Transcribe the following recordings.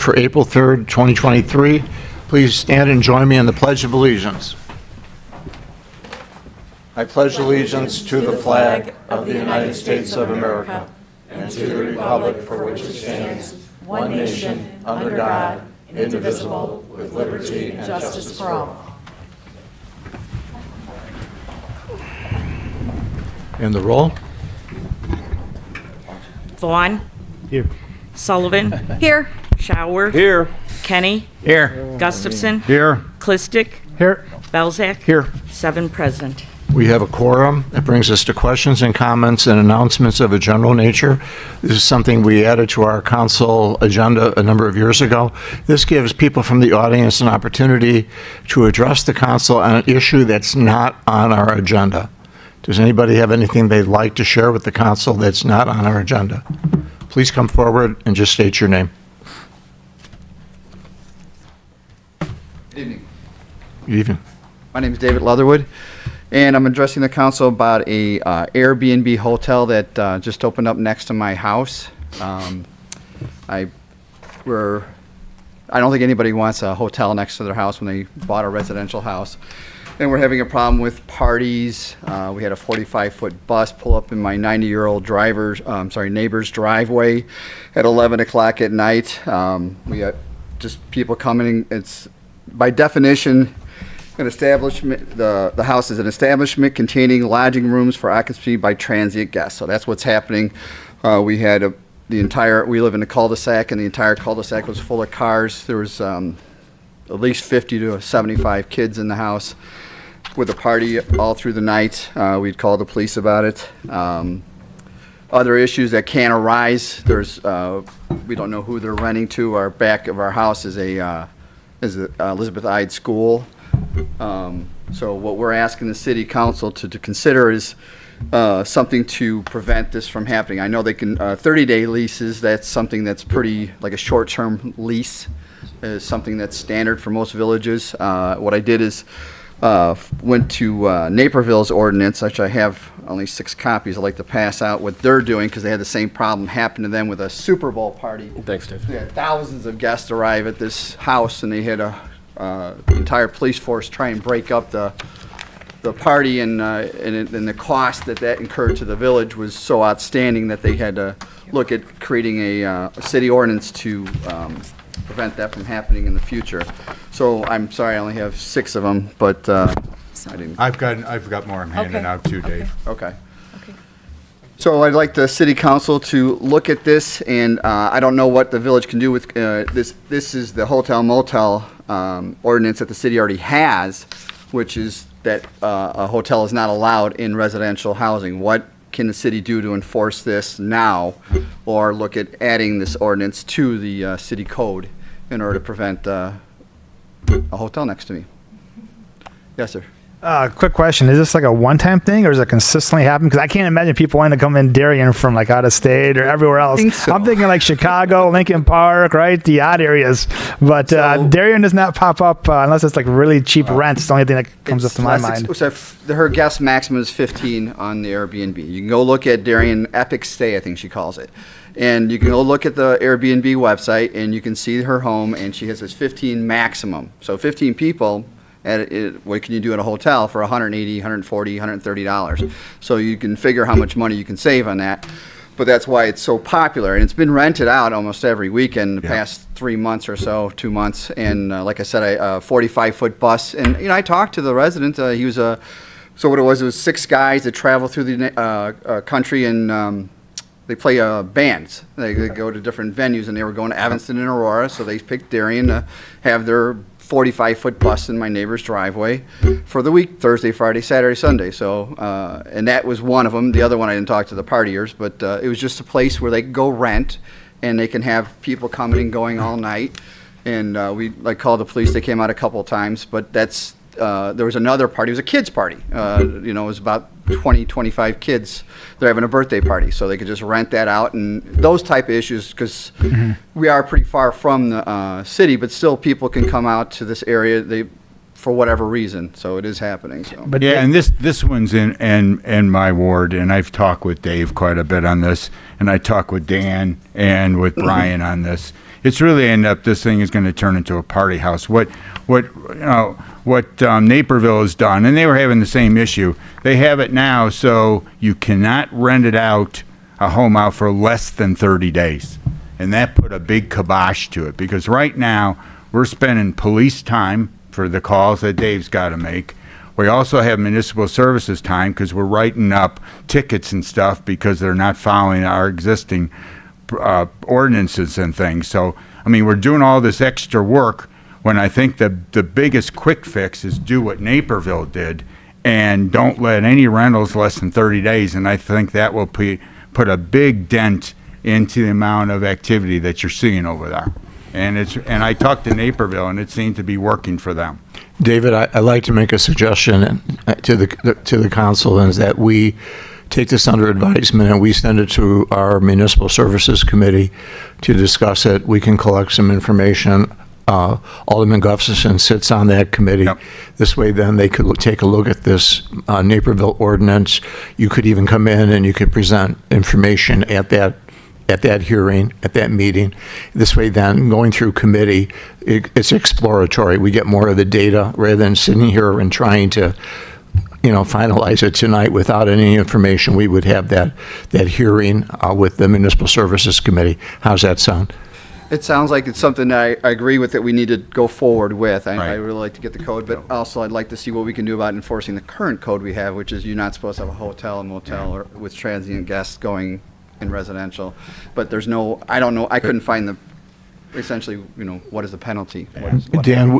for April 3rd, 2023. Please stand and join me in the Pledge of Allegiance. I pledge allegiance to the flag of the United States of America and to the republic for which it stands, one nation, under God, indivisible, with liberty and justice for all. And the roll. Vaughn. Here. Sullivan. Here. Shower. Here. Kenny. Here. Gustafson. Here. Clistic. Here. Belzak. Here. 7 present. We have a quorum. That brings us to questions and comments and announcements of a general nature. This is something we added to our council agenda a number of years ago. This gives people from the audience an opportunity to address the council on an issue that's not on our agenda. Does anybody have anything they'd like to share with the council that's not on our agenda? Please come forward and just state your name. Good evening. Good evening. My name is David Leatherwood, and I'm addressing the council about a Airbnb hotel that just opened up next to my house. I don't think anybody wants a hotel next to their house when they bought a residential house. And we're having a problem with parties. We had a 45-foot bus pull up in my 90-year-old neighbor's driveway at 11 o'clock at night. We got just people coming. It's by definition an establishment. The house is an establishment containing lodging rooms for occupancy by transient guests. So that's what's happening. We had we live in a cul-de-sac, and the entire cul-de-sac was full of cars. There was at least 50 to 75 kids in the house with a party all through the night. We'd call the police about it. Other issues that can arise, we don't know who they're renting to. Our back of our house is a Elizabeth Ide School. So what we're asking the city council to consider is something to prevent this from happening. I know they can 30-day leases. That's something that's pretty like a short-term lease. Is something that's standard for most villages. What I did is went to Naperville's ordinance, which I have only 6 copies. I'd like to pass out what they're doing because they had the same problem happen to them with a Super Bowl party. Thanks, Dave. They had thousands of guests arrive at this house, and they had a entire police force try and break up the party, and the cost that incurred to the village was so outstanding that they had to look at creating a city ordinance to prevent that from happening in the future. So I'm sorry I only have 6 of them, but I didn't. I've got more I'm handing out too, Dave. Okay. So I'd like the city council to look at this, and I don't know what the village can do with this. This is the hotel motel ordinance that the city already has, which is that a hotel is not allowed in residential housing. What can the city do to enforce this now, or look at adding this ordinance to the city code in order to prevent a hotel next to me? Yes, sir. Quick question. Is this like a one-time thing, or does it consistently happen? Because I can't imagine people wanting to come in Darien from like out of state or everywhere else. I think so. I'm thinking like Chicago, Lincoln Park, right? The odd areas. But Darien does not pop up unless it's like really cheap rent. It's the only thing that comes up to my mind. So her guest maximum is 15 on the Airbnb. You can go look at Darien Epic Stay, I think she calls it. And you can go look at the Airbnb website, and you can see her home, and she has this 15 maximum. So 15 people. What can you do at a hotel for $180, $140, $130? So you can figure how much money you can save on that. But that's why it's so popular, and it's been rented out almost every weekend the past 3 months or so, 2 months. And like I said, a 45-foot bus. And I talked to the resident. He was so what it was 6 guys that travel through the country, and they play bands. They go to different venues, and they were going to Evanston and Aurora, so they picked Darien to have their 45-foot bus in my neighbor's driveway for the week, Thursday, Friday, Saturday, Sunday. So, and that was one of them. The other one, I didn't talk to the partiers, but it was just a place where they could go rent, and they can have people coming and going all night. And we called the police. They came out a couple of times, but that's there was another party. It was a kids' party. It was about 20, 25 kids. They're having a birthday party, so they could just rent that out. And those type of issues, because we are pretty far from the city, but still people can come out to this area. for whatever reason. So it is happening. So. But Yeah, and this one's in my ward, and I've talked with Dave quite a bit on this, and I talked with Dan and with Brian on this. It's really this thing is going to turn into a party house. What Naperville has done, and they were having the same issue. They have it now, so you cannot rent it out, a home out for less than 30 days. And that put a big kibosh to it, because right now we're spending police time for the calls that Dave's got to make. We also have municipal services time because we're writing up tickets and stuff because they're not following our existing ordinances and things. So, I mean, we're doing all this extra work when I think the biggest quick fix is do what Naperville did and don't let any rentals less than 30 days. And I think that will put a big dent into the amount of activity that you're seeing over there. And I talked to Naperville, and it seemed to be working for them. David, I'd like to make a suggestion to the council, is that we take this under advisement and we send it to our Municipal Services Committee to discuss it. We can collect some information. Alderman Gustafson sits on that committee. Yep. This way, then, they could take a look at this Naperville ordinance. You could even come in and you could present information at that hearing, at that meeting. This way, then, going through committee, it's exploratory. We get more of the data rather than sitting here and trying to, finalize it tonight without any information. We would have that hearing with the Municipal Services Committee. How's that sound? It sounds like it's something that I agree with that we need to go forward with. I Right. really like to get the code, but also I'd like to see what we can do about enforcing the current code we have, which is you're not supposed to have a hotel and motel or with transient guests going in residential. But there's no, I don't know, I couldn't find essentially, what is the penalty? What Dan?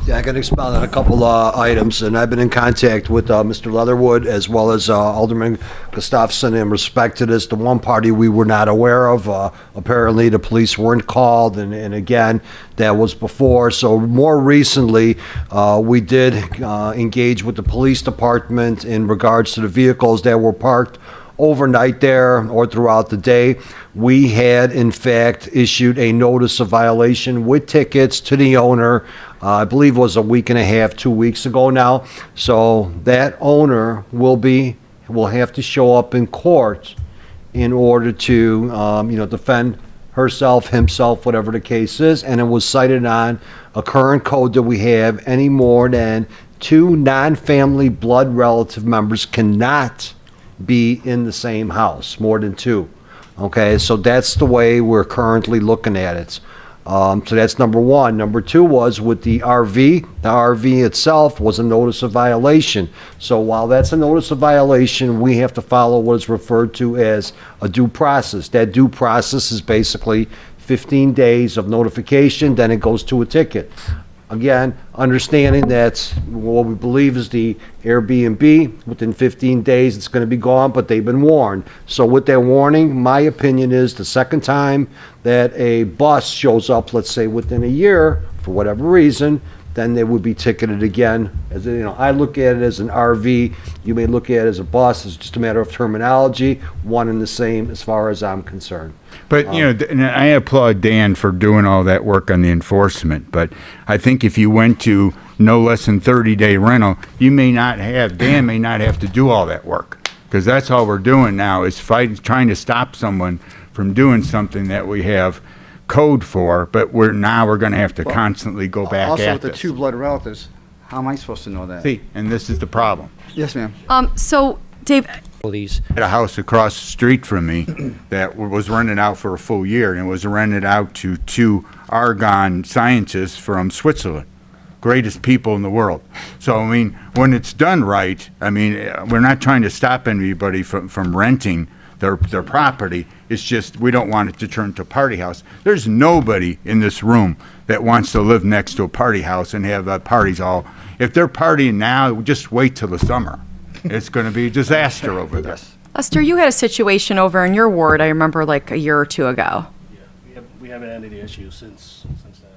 Yeah, I can expound on a couple items, and I've been in contact with Mr. Leatherwood as well as Alderman Gustafson in respect to this. The one party we were not aware of, apparently the police weren't called, and again, that was before. So more recently, we did engage with the police department in regards to the vehicles that were parked overnight there or throughout the day. We had, in fact, issued a notice of violation with tickets to the owner. I believe it was a week and a half, 2 weeks ago now. So that owner will have to show up in court in order to, defend herself, himself, whatever the case is. And it was cited on a current code that we have. Any more than 2 non-family blood relative members cannot be in the same house, more than 2. Okay, so that's the way we're currently looking at it. So that's number one. Number two was with the RV. The RV itself was a notice of violation. So while that's a notice of violation, we have to follow what is referred to as a due process. That due process is basically 15 days of notification, then it goes to a ticket. Again, understanding that what we believe is the Airbnb, within 15 days it's going to be gone, but they've been warned. So with that warning, my opinion is the second time that a bus shows up, let's say within a year, for whatever reason, then they would be ticketed again. As I look at it as an RV. You may look at it as a bus. It's just a matter of terminology, one and the same as far as I'm concerned. But, and I applaud Dan for doing all that work on the enforcement. But I think if you went to no less than 30-day rental, Dan may not have to do all that work. Because that's all we're doing now is trying to stop someone from doing something that we have code for, but we're going to have to constantly go back also at with the this. 2 blood relatives, how am I supposed to know that? See, and this is the problem. Yes, ma'am. So, Dave, I had a house across the street from me that was rented out for a full year, and it was rented out to 2 argon scientists from Switzerland, greatest people in the world. So, I mean, when it's done right, I mean, we're not trying to stop anybody from renting their property. It's just we don't want it to turn to a party house. There's nobody in this room that wants to live next to a party house and have parties all. If they're partying now, just wait till the summer. It's going to be a disaster over there. Lester, you had a situation over in your ward, I remember, like a year or 2 ago. We haven't had any issues since that incident.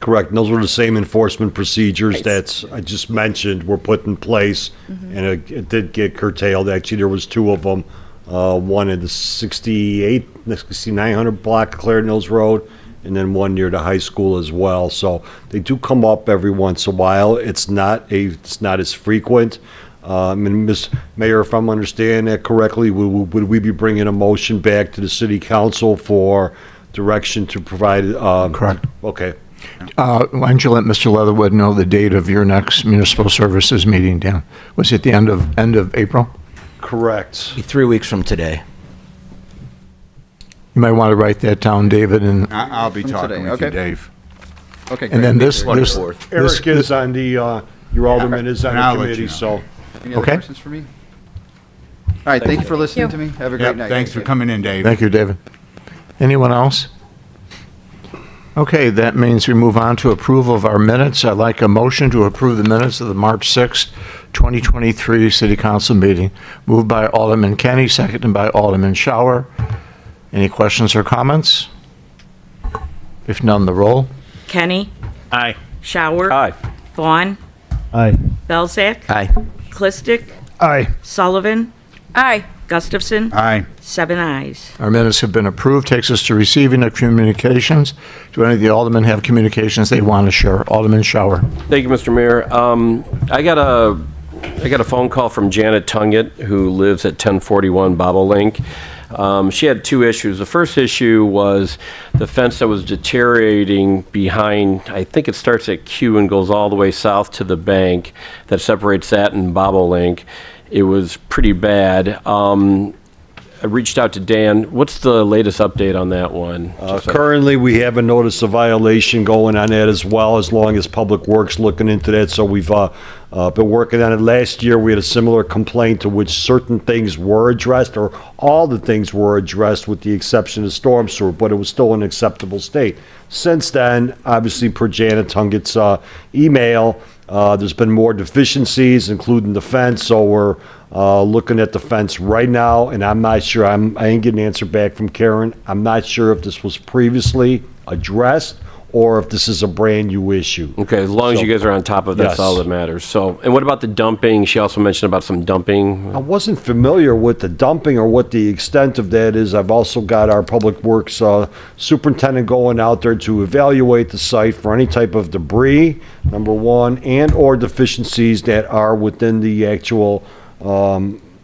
Correct. And those were the same enforcement procedures Right. that I just mentioned were put in place, and it did get curtailed. Actually, there was 2 of them. One in the 6900 block, Clarendon Hills Road, and then one near the high school as well. So they do come up every once in a while. It's not as frequent. And Ms. Mayor, if I'm understanding that correctly, would we be bringing a motion back to the city council for direction to provide? Correct. Okay. Why don't you let Mr. Leatherwood know the date of your next municipal services meeting, Dan? Was it the end of April? Correct. 3 weeks from today. You might want to write that down, David, and I'll be From talking today, with you, okay. Dave. Okay, great. and then this Eric is on the, your alderman is on And I'll the let you committee, know. so. Any other Okay. questions for me? All right, thank you for listening to me. Have a great Yep, night. thanks for coming in, Dave. Thank you, David. Anyone else? Okay, that means we move on to approval of our minutes. I'd like a motion to approve the minutes of the March 6th, 2023 City Council meeting. Moved by Alderman Kenny, seconded by Alderman Shower. Any questions or comments? If none, the roll. Kenny? Aye. Shower? Aye. Vaughn? Aye. Belzak? Aye. Clistic? Aye. Sullivan? Aye. Gustafson? Aye. 7 ayes. Our minutes have been approved. Takes us to receiving of communications. Do any of the aldermen have communications they want to share? Alderman Shower. Thank you, Mr. Mayor. I got a phone call from Janet Tungett, who lives at 1041 Bobolink. She had two issues. The first issue was the fence that was deteriorating behind, I think it starts at Q and goes all the way south to the bank that separates that and Bobolink. It was pretty bad. I reached out to Dan. What's the latest update on that one? Currently, we have a notice of violation going on that as well, as long as Public Works looking into that. So we've been working on it. Last year, we had a similar complaint to which certain things were addressed, or all the things were addressed with the exception of storm sewer, but it was still in an acceptable state. Since then, obviously, per Janet Tungett's email, there's been more deficiencies, including the fence, so we're looking at the fence right now, and I'm not sure, I ain't getting an answer back from Karen. I'm not sure if this was previously addressed or if this is a brand-new issue. Okay, as long as So- you guys are on top of it, that's Yes. all that matters. So, and what about the dumping? She also mentioned about some dumping. I wasn't familiar with the dumping or what the extent of that is. I've also got our Public Works superintendent going out there to evaluate the site for any type of debris, number one, and/or deficiencies that are within the actual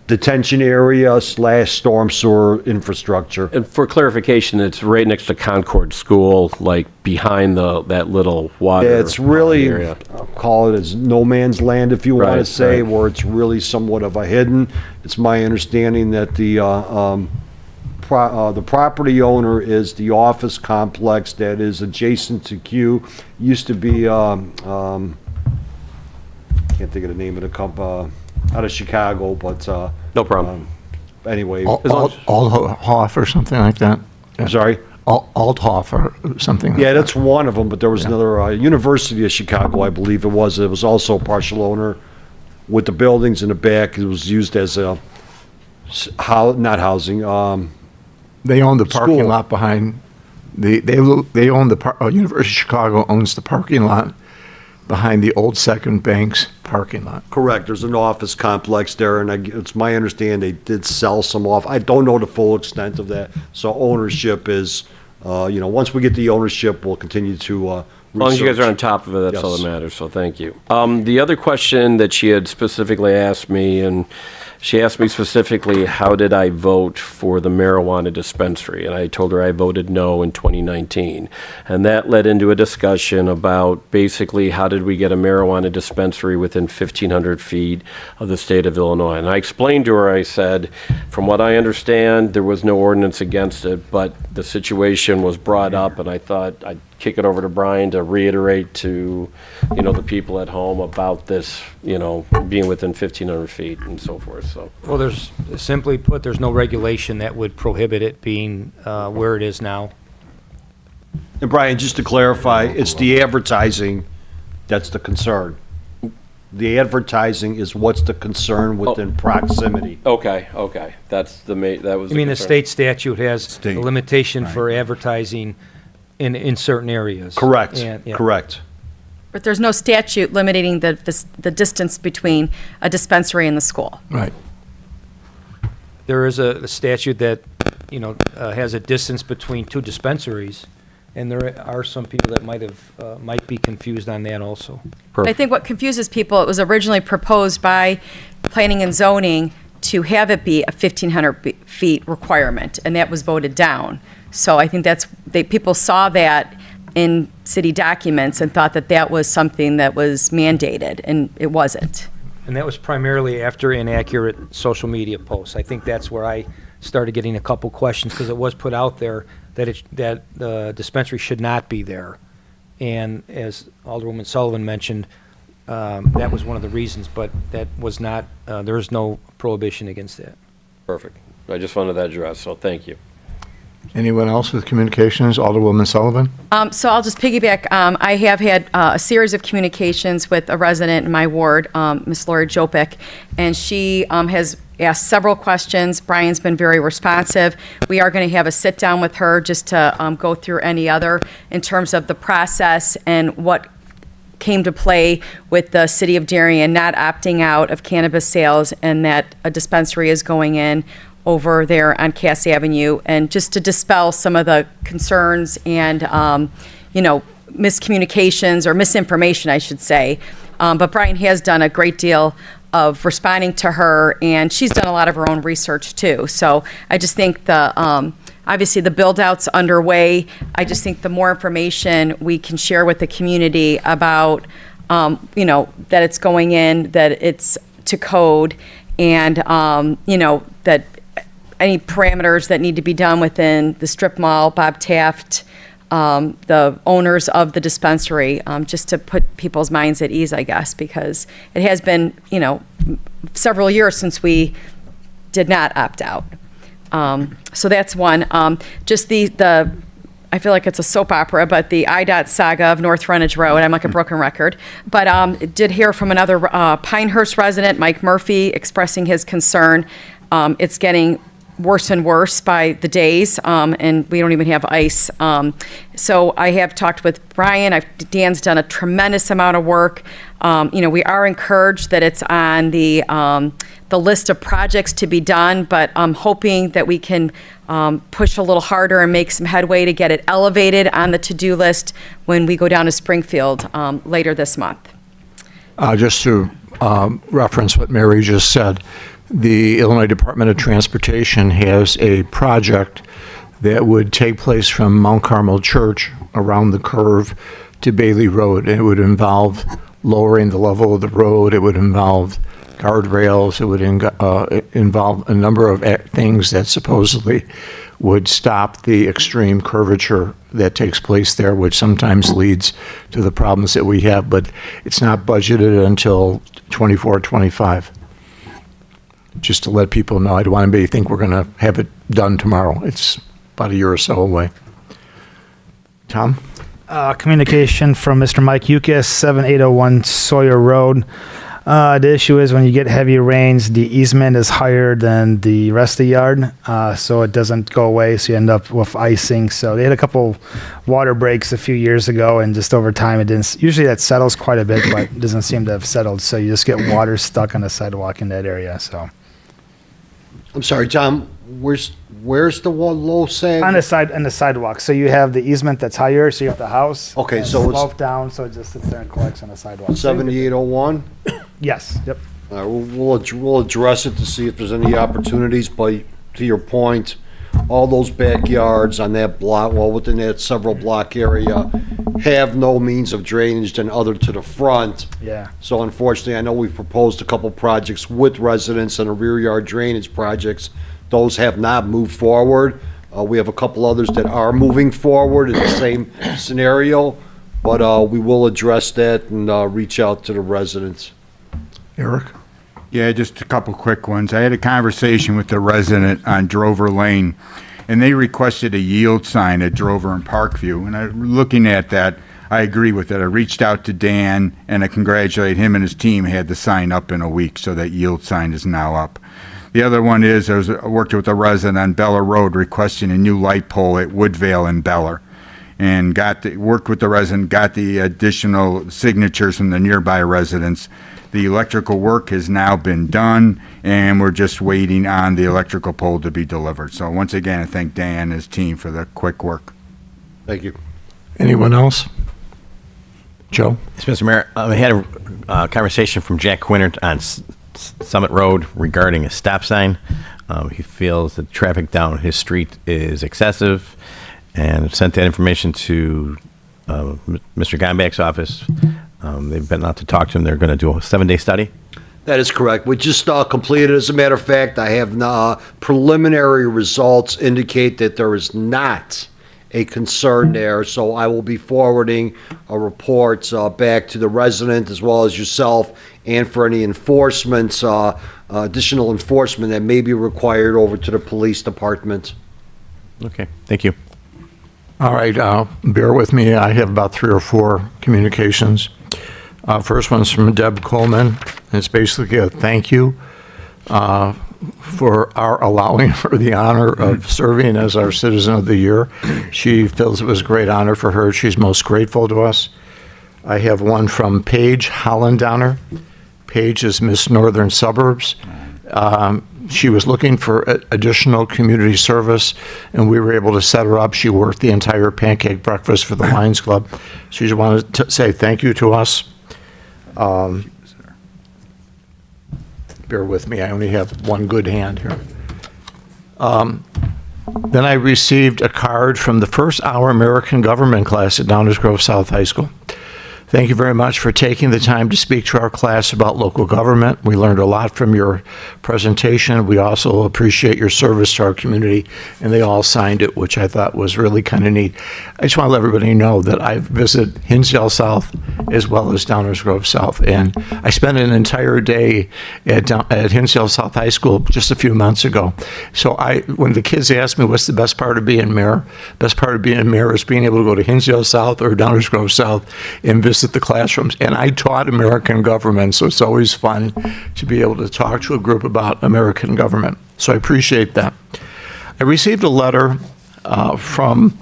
detention area / storm sewer infrastructure. And for clarification, it's right next to Concord School, like behind that little water. It's really, area. I'll call it as no man's land, if you want to Right, say, right. where it's really somewhat of a hidden. It's my understanding that the property owner is the office complex that is adjacent to Q. Used to be, can't think of the name of the company, out of Chicago, but No problem. anyway, Althoff or something like that? I'm sorry. Althoff or something like Yeah, that. that's one of them, but there was another, University of Chicago, I believe it was. It was also a partial owner with the buildings in the back. It was used as a, not housing, They own the parking School. lot behind, they own University of Chicago owns the parking lot behind the old Second Bank's parking lot. correct. There's an office complex there, and it's my understanding they did sell some off. I don't know the full extent of that. So ownership is, once we get the ownership, we'll continue to As long as you guys are on research. top of it, that's all Yes. that matters, so thank you. The other question that she had specifically asked me, and she asked me specifically, how did I vote for the marijuana dispensary? And I told her I voted no in 2019. And that led into a discussion about basically how did we get a marijuana dispensary within 1,500 feet of the state of Illinois? And I explained to her, I said, from what I understand, there was no ordinance against it, but the situation was brought up, and I thought I'd kick it over to Brian to reiterate to, the people at home about this, being within 1,500 feet and so forth, so. Well, simply put, there's no regulation that would prohibit it being where it is now. And Brian, just to clarify, it's the advertising that's the concern. The advertising is what's the concern within proximity. Okay, that's that was. I mean, the concern. state statute has State, a limitation right. for advertising in certain areas. Correct, And, yeah. correct. But there's no statute limiting the distance between a dispensary and the school. Right. There is a statute that, has a distance between two dispensaries, And there are some people that might be confused on that also. I think what confuses people, it was originally proposed by planning and zoning to have it be a 1,500 feet requirement, and that was voted down. So I think people saw that in city documents and thought that that was something that was mandated, and it wasn't. And that was primarily after inaccurate social media posts. I think that's where I started getting a couple questions, because it was put out there that the dispensary should not be there. And as Alderwoman Sullivan mentioned, that was one of the reasons, but that was not, there is no prohibition against that. Perfect. I just wanted that addressed, so thank you. Anyone else with communications? Alderwoman Sullivan? So I'll just piggyback. I have had a series of communications with a resident in my ward, Ms. Lori Jopik, and she has asked several questions. Brian's been very responsive. We are going to have a sit-down with her just to go through any other in terms of the process and what came to play with the city of Darien not opting out of cannabis sales, and that a dispensary is going in over there on Cass Avenue, and just to dispel some of the concerns and, miscommunications or misinformation, I should say. But Brian has done a great deal of responding to her, and she's done a lot of her own research too. So I just think obviously the build-out's underway. I just think the more information we can share with the community about, that it's going in, that it's to code, and, that any parameters that need to be done within the strip mall, Bob Taft, the owners of the dispensary, just to put people's minds at ease, I guess, because it has been, several years since we did not opt out. So that's one. Just I feel like it's a soap opera, but the IDOT saga of North Frontage Road, I'm like a broken record, but did hear from another Pinehurst resident, Mike Murphy, expressing his concern. It's getting worse and worse by the days, and we don't even have ice. So I have talked with Brian. Dan's done a tremendous amount of work. We are encouraged that it's on the list of projects to be done, but I'm hoping that we can push a little harder and make some headway to get it elevated on the to-do list when we go down to Springfield later this month. Just to reference what Mary just said, the Illinois Department of Transportation has a project that would take place from Mount Carmel Church around the curve to Bailey Road. It would involve lowering the level of the road. It would involve guardrails. It would involve a number of things that supposedly would stop the extreme curvature that takes place there, which sometimes leads to the problems that we have. But it's not budgeted until 24, 25. Just to let people know, I don't want anybody to think we're going to have it done tomorrow. It's about a year or so away. Tom? Communication from Mr. Mike Yukis, 7801 Sawyer Road. The issue is when you get heavy rains, the easement is higher than the rest of the yard, so it doesn't go away, so you end up with icing. So they had a couple water breaks a few years ago, and just over time, it didn't. Usually that settles quite a bit, but it doesn't seem to have settled, so you just get water stuck on the sidewalk in that area, so. I'm sorry, Tom, where's the one low sag? On the sidewalk, so you have the easement that's higher, so you have the house. Okay, and so it's- slope down, so it just sits there and collects on the sidewalk. 7801? Yes, yep. We'll address it to see if there's any opportunities, but to your point, all those backyards on that block, well, within that several block area, have no means of drainage than other to the front. Yeah. So unfortunately, I know we've proposed a couple projects with residents and a rear yard drainage projects. Those have not moved forward. We have a couple others that are moving forward in the same scenario, but we will address that and reach out to the residents. Eric? Yeah, just a couple quick ones. I had a conversation with the resident on Drover Lane, and they requested a yield sign at Drover and Parkview. And looking at that, I agree with it. I reached out to Dan, and I congratulate him and his team had the sign up in a week, so that yield sign is now up. The other one is I worked with a resident on Beller Road requesting a new light pole at Woodvale and Beller, and worked with the resident, got the additional signatures from the nearby residents. The electrical work has now been done, and we're just waiting on the electrical pole to be delivered. So once again, I thank Dan and his team for the quick work. Thank you. Anyone else? Joe? Yes, Mr. Mayor, I had a conversation from Jack Quinter on Summit Road regarding a stop sign. He feels that traffic down his street is excessive, and sent that information to Mr. Gombach's office. They've been out to talk to him. They're going to do a 7-day study. That is correct. We just completed, as a matter of fact, I have preliminary results indicate that there is not a concern there, so I will be forwarding a report back to the resident as well as yourself, and for any enforcement, additional enforcement that may be required over to the police department. Okay, thank you. All right, bear with me. I have about 3 or 4 communications. First one's from Deb Coleman. It's basically a thank you for our allowing her the honor of serving as our Citizen of the Year. She feels it was a great honor for her. She's most grateful to us. I have one from Paige Hollendowner. Paige is Miss Northern Suburbs. She was looking for additional community service, and we were able to set her up. She worked the entire pancake breakfast for the Lions Club. She just wanted to say thank you to us. Bear with me, I only have one good hand here. Then I received a card from the first hour American government class at Downers Grove South High School. Thank you very much for taking the time to speak to our class about local government. We learned a lot from your presentation. We also appreciate your service to our community, and they all signed it, which I thought was really kind of neat. I just want to let everybody know that I visit Hinsdale South as well as Downers Grove South, and I spent an entire day at Hinsdale South High School just a few months ago. So when the kids asked me what's the best part of being mayor, best part of being mayor is being able to go to Hinsdale South or Downers Grove South and visit the classrooms. And I taught American government, so it's always fun to be able to talk to a group about American government. So I appreciate that. I received a letter from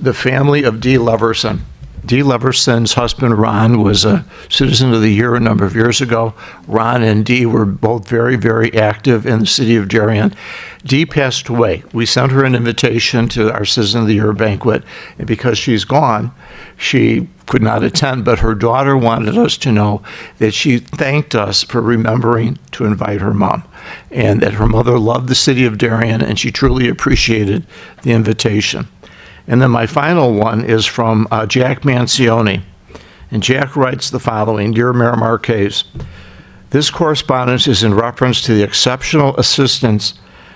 the family of Dee Leverson. Dee Leverson's husband, Ron, was a Citizen of the Year a number of years ago. Ron and Dee were both very, very active in the city of Darien. Dee passed away. We sent her an invitation to our Citizen of the Year banquet, and because she's gone, she could not attend, but her daughter wanted us to know that she thanked us for remembering to invite her mom, and that her mother loved the city of Darien, and she truly appreciated the invitation. And then my final one is from Jack Mancioni. And Jack writes the following: Dear Mayor Marquez, this correspondence is in reference to the exceptional assistance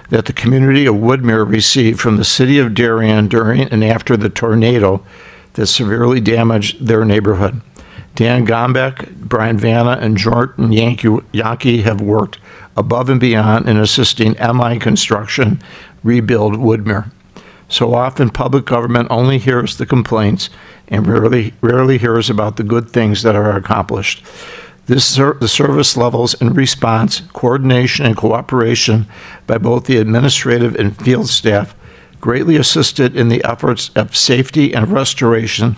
that the community of Woodmere received from the city of Darien during and after the tornado that severely damaged their neighborhood. Dan Gombach, Brian Vanna, and Jordan Yankee have worked above and beyond in assisting MI Construction rebuild Woodmere. So often, public government only hears the complaints and rarely hears about the good things that are accomplished. The service levels and response, coordination, and cooperation by both the administrative and field staff greatly assisted in the efforts of safety and restoration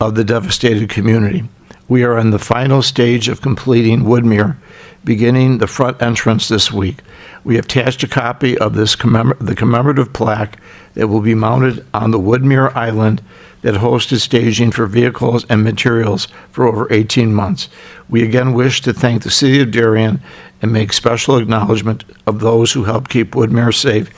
of the devastated community. We are in the final stage of completing Woodmere, beginning the front entrance this week. We have attached a copy of the commemorative plaque that will be mounted on the Woodmere Island that hosted staging for vehicles and materials for over 18 months. We again wish to thank the City of Darien and make special acknowledgement of those who helped keep Woodmere safe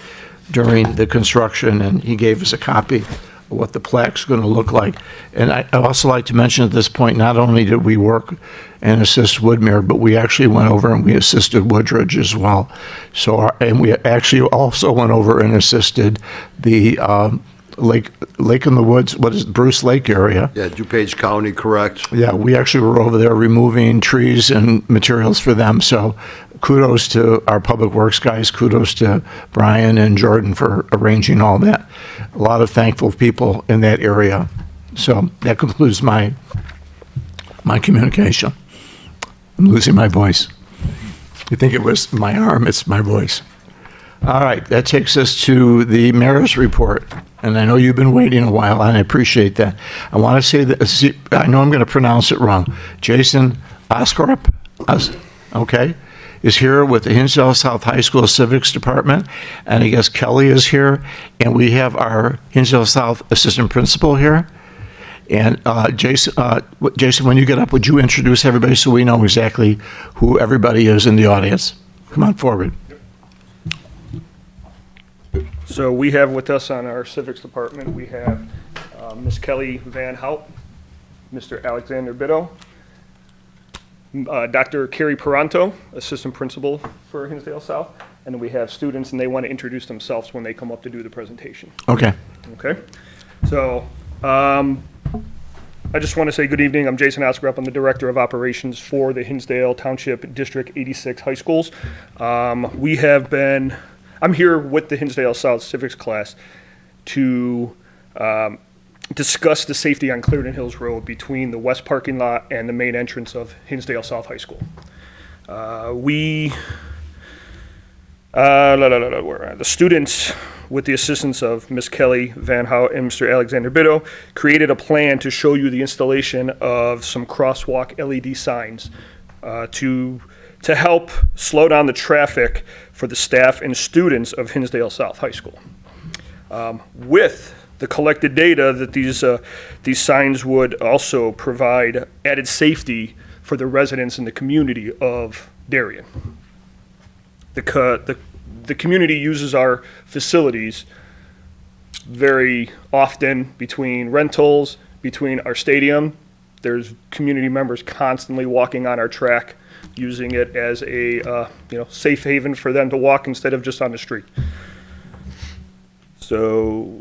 during the construction, and he gave us a copy of what the plaque's going to look like. And I also like to mention at this point, not only did we work and assist Woodmere, but we actually went over and we assisted Woodridge as well. So, and we actually also went over and assisted the Lake in the Woods, what is it, Bruce Lake area. Yeah, DuPage County, correct. Yeah, we actually were over there removing trees and materials for them. So kudos to our public works guys. Kudos to Brian and Jordan for arranging all that. A lot of thankful people in that area. So that concludes my communication. I'm losing my voice. You think it was my arm, it's my voice. All right, that takes us to the mayor's report. And I know you've been waiting a while, and I appreciate that. I want to say that, I know I'm going to pronounce it wrong. Jason Oscorp, okay, is here with the Hinsdale South High School Civics Department. And I guess Kelly is here. And we have our Hinsdale South Assistant Principal here. And Jason, when you get up, would you introduce everybody so we know exactly who everybody is in the audience? Come on forward. So we have with us on our civics department, we have Ms. Kelly Van Hout, Mr. Alexander Bitto, Dr. Carrie Peranto, assistant principal for Hinsdale South, and then we have students, and they want to introduce themselves when they come up to do the presentation. Okay. Okay? So I just want to say good evening. I'm Jason Osgrup. I'm the Director of Operations for the Hinsdale Township District 86 High Schools. I'm here with the Hinsdale South Civics class to discuss the safety on Clarendon Hills Road between the west parking lot and the main entrance of Hinsdale South High School. The students, with the assistance of Ms. Kelly Van Hout and Mr. Alexander Bitto, created a plan to show you the installation of some crosswalk LED signs to help slow down the traffic for the staff and students of Hinsdale South High School. With the collected data that these signs would also provide added safety for the residents in the community of Darien. The community uses our facilities very often between rentals, between our stadium. There's community members constantly walking on our track, using it as a safe haven for them to walk instead of just on the street. So,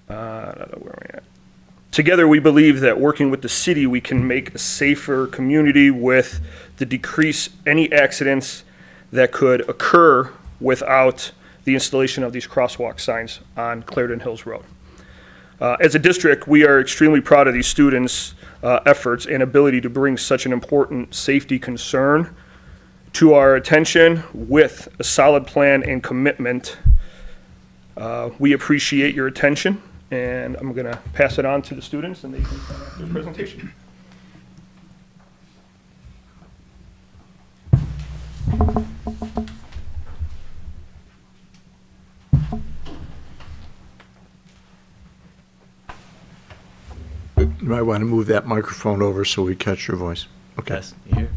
where are we at? Together, we believe that working with the city, we can make a safer community with the decrease any accidents that could occur without the installation of these crosswalk signs on Clarendon Hills Road. As a district, we are extremely proud of these students' efforts and ability to bring such an important safety concern to our attention with a solid plan and commitment. We appreciate your attention, and I'm going to pass it on to the students, and they can start their presentation. You might want to move that microphone over so we catch your voice. Okay. Yes, you hear?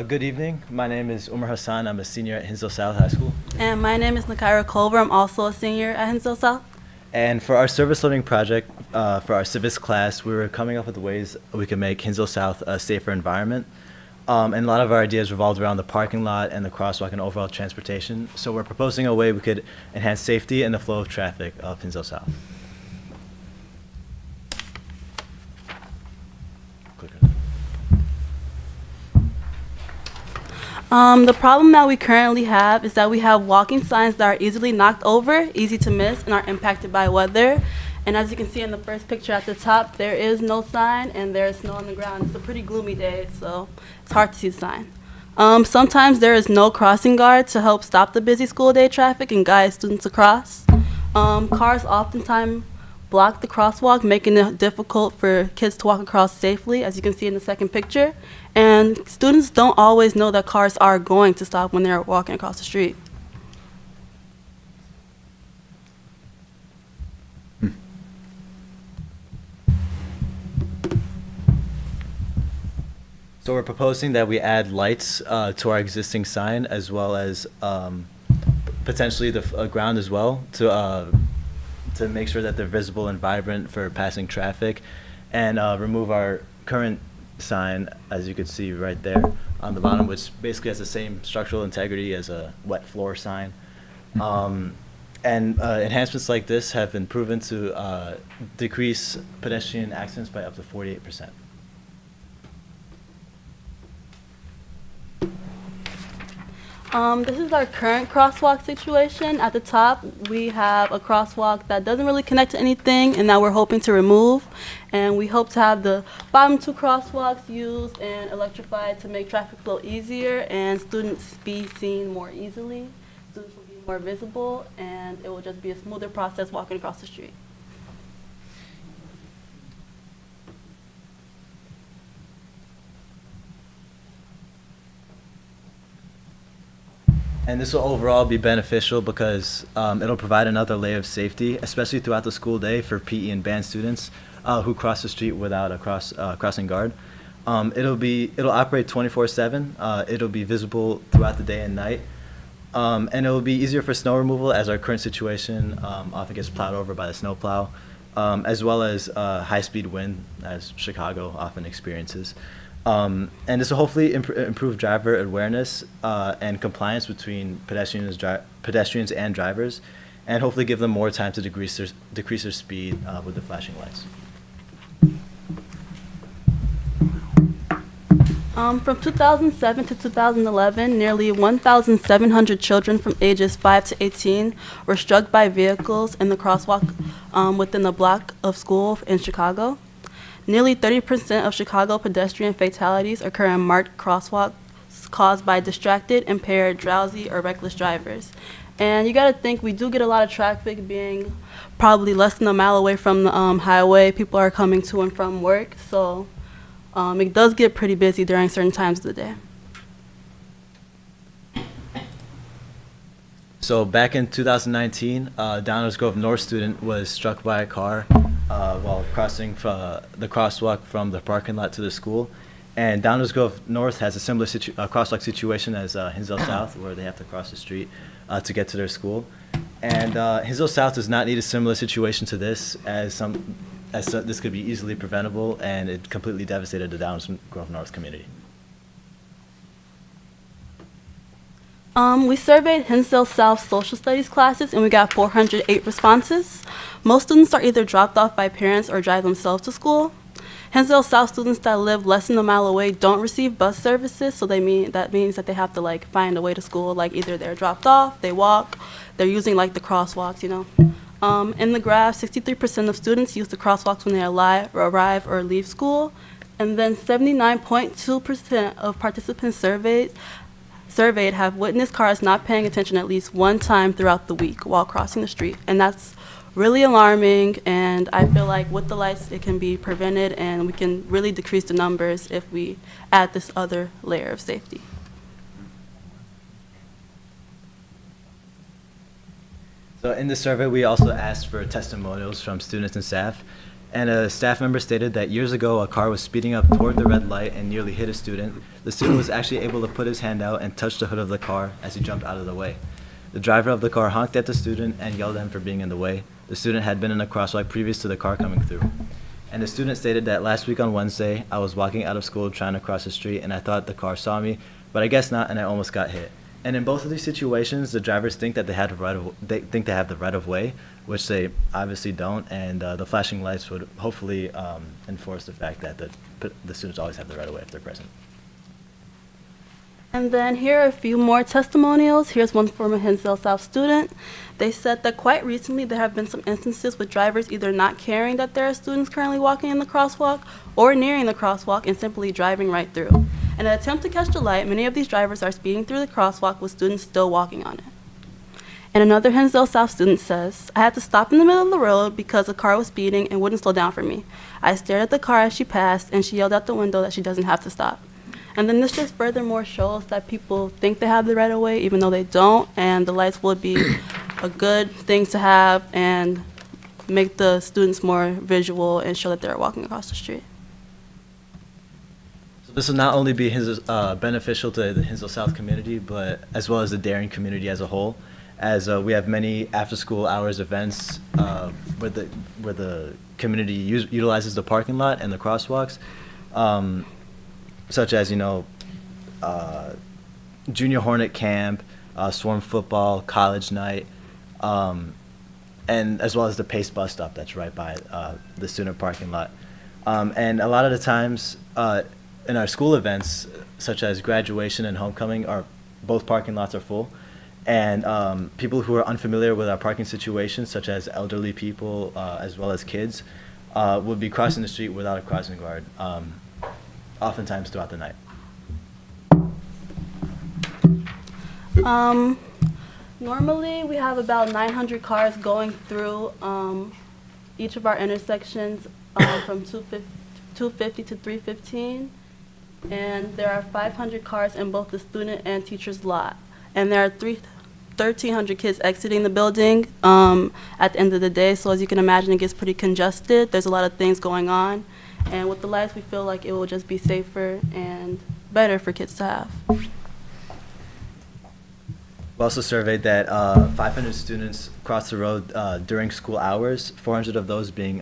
Good evening. My name is Umar Hassan. I'm a senior at Hinsdale South High School. And my name is Nakaira Culver. I'm also a senior at Hinsdale South. And for our service learning project, for our civics class, we were coming up with ways we could make Hinsdale South a safer environment. And a lot of our ideas revolved around the parking lot and the crosswalk and overall transportation. So we're proposing a way we could enhance safety and the flow of traffic of Hinsdale South. The problem that we currently have is that we have walking signs that are easily knocked over, easy to miss, and are impacted by weather. And as you can see in the first picture at the top, there is no sign and there's snow on the ground. It's a pretty gloomy day, so it's hard to see the sign. Sometimes there is no crossing guard to help stop the busy school day traffic and guide students across. Cars oftentimes block the crosswalk, making it difficult for kids to walk across safely, as you can see in the second picture. And students don't always know that cars are going to stop when they're walking across the street. So we're proposing that we add lights to our existing sign, as well as potentially the ground as well, to make sure that they're visible and vibrant for passing traffic, and remove our current sign, as you can see right there on the bottom, which basically has the same structural integrity as a wet floor sign. And enhancements like this have been proven to decrease pedestrian accidents by up to 48%. This is our current crosswalk situation. At the top, we have a crosswalk that doesn't really connect to anything and that we're hoping to remove. And we hope to have the bottom two crosswalks used and electrified to make traffic flow easier and students be seen more easily. Students will be more visible, and it will just be a smoother process walking across the street. And this will overall be beneficial because it'll provide another layer of safety, especially throughout the school day for PE and band students who cross the street without a crossing guard. It'll operate 24/7. It'll be visible throughout the day and night. And it will be easier for snow removal as our current situation often gets plowed over by the snowplow, as well as high-speed wind as Chicago often experiences. And this will hopefully improve driver awareness and compliance between pedestrians and drivers, and hopefully give them more time to decrease their speed with the flashing lights. From 2007 to 2011, nearly 1,700 children from ages 5 to 18 were struck by vehicles in the crosswalk within the block of school in Chicago. Nearly 30% of Chicago pedestrian fatalities occur in marked crosswalks caused by distracted, impaired, drowsy, or reckless drivers. And you gotta think, we do get a lot of traffic being probably less than a mile away from the highway. People are coming to and from work, so it does get pretty busy during certain times of the day. So back in 2019, Downers Grove North student was struck by a car while crossing the crosswalk from the parking lot to the school. And Downers Grove North has a similar crosswalk situation as Hinsdale South, where they have to cross the street to get to their school. And Hinsdale South does not need a similar situation to this, as this could be easily preventable, and it completely devastated the Downers Grove North community. We surveyed Hinsdale South social studies classes, and we got 408 responses. Most students are either dropped off by parents or drive themselves to school. Hinsdale South students that live less than a mile away don't receive bus services, so that means that they have to like find a way to school. Like either they're dropped off, they walk, they're using like the crosswalks, you know. In the graph, 63% of students use the crosswalks when they arrive or leave school, and then 79.2% of participants surveyed have witnessed cars not paying attention at least one time throughout the week while crossing the street. And that's really alarming, and I feel like with the lights it can be prevented, and we can really decrease the numbers if we add this other layer of safety. So in the survey, we also asked for testimonials from students and staff. And a staff member stated that years ago, a car was speeding up toward the red light and nearly hit a student. The student was actually able to put his hand out and touch the hood of the car as he jumped out of the way. The driver of the car honked at the student and yelled at him for being in the way. The student had been in a crosswalk previous to the car coming through. And the student stated that last week on Wednesday, I was walking out of school trying to cross the street, and I thought the car saw me, but I guess not, and I almost got hit. And in both of these situations, the drivers think that they have the right of way, which they obviously don't, and the flashing lights would hopefully enforce the fact that the students always have the right of way if they're present. And then here are a few more testimonials. Here's one from a Hinsdale South student. They said that quite recently there have been some instances with drivers either not caring that there are students currently walking in the crosswalk or nearing the crosswalk and simply driving right through. In an attempt to catch the light, many of these drivers are speeding through the crosswalk with students still walking on it. And another Hinsdale South student says, I had to stop in the middle of the road because a car was speeding and wouldn't slow down for me. I stared at the car as she passed, and she yelled out the window that she doesn't have to stop. And then this just furthermore shows that people think they have the right of way even though they don't, and the lights would be a good thing to have and make the students more visual and show that they're walking across the street. This will not only be beneficial to the Hinsdale South community, but as well as the Darien community as a whole, as we have many after-school hours events where the community utilizes the parking lot and the crosswalks, such as Junior Hornet Camp, Swarm Football, College Night, and as well as the Pace bus stop that's right by the student parking lot. And a lot of the times, in our school events, such as graduation and homecoming, both parking lots are full. And people who are unfamiliar with our parking situations, such as elderly people as well as kids, would be crossing the street without a crossing guard, oftentimes throughout the night. Normally, we have about 900 cars going through each of our intersections from 250 to 315. And there are 500 cars in both the student and teacher's lot. and there are 1,300 kids exiting the building at the end of the day. So as you can imagine, it gets pretty congested. There's a lot of things going on. And with the lights, we feel like it will just be safer and better for kids to have. We also surveyed that 500 students crossed the road during school hours, 400 of those being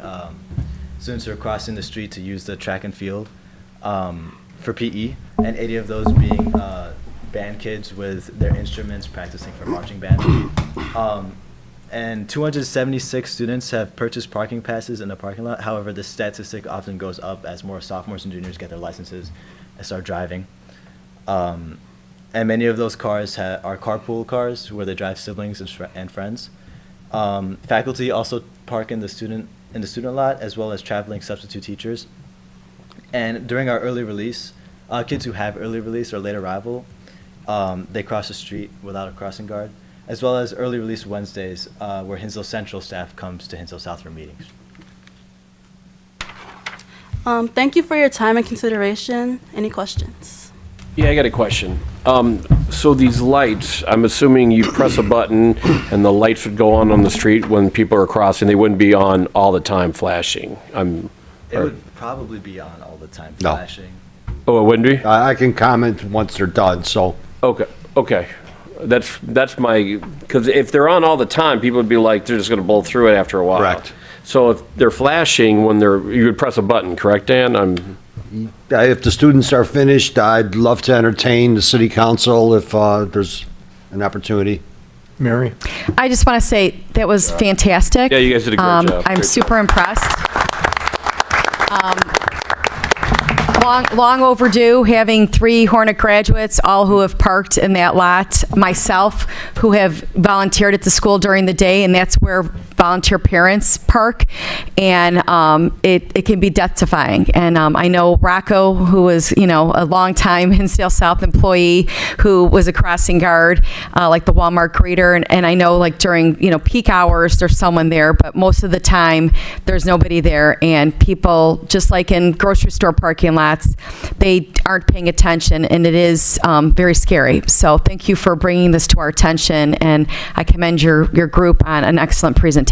students who are crossing the street to use the track and field for PE, and 80 of those being band kids with their instruments practicing for marching band. And 276 students have purchased parking passes in the parking lot. However, the statistic often goes up as more sophomores and juniors get their licenses and start driving. And many of those cars are carpool cars where they drive siblings and friends. Faculty also park in the student lot, as well as traveling substitute teachers. And during our early release, kids who have early release or late arrival, they cross the street without a crossing guard, as well as early release Wednesdays, where Hinsdale Central staff comes to Hinsdale South for meetings. Thank you for your time and consideration. Any questions? Yeah, I got a question. So these lights, I'm assuming you press a button and the lights would go on the street when people are crossing. They wouldn't be on all the time flashing. It would probably be on all the time, No. flashing. Oh, it wouldn't be? I can comment once they're done, so. Okay. That's my, because if they're on all the time, people would be like, they're just going to blow through it after a while. Correct. So if they're flashing when you would press a button, correct, Dan? If the students are finished, I'd love to entertain the city council if there's an opportunity. Mary? I just want to say that was fantastic. Yeah, you guys did a great job. I'm Great super impressed. Long overdue, having 3 Hornet graduates, all who have parked in that lot, myself, who have volunteered at the school during the day, and that's where volunteer parents park, and it can be death-defying. And I know Rocco, who was, a long-time Hinsdale South employee, who was a crossing guard, like the Walmart greeter, and I know, like, during, peak hours, there's someone there, but most of the time, there's nobody there, and people, just like in grocery store parking lots, they aren't paying attention, and it is very scary. So thank you for bringing this to our attention, and I commend your group on an excellent presentation.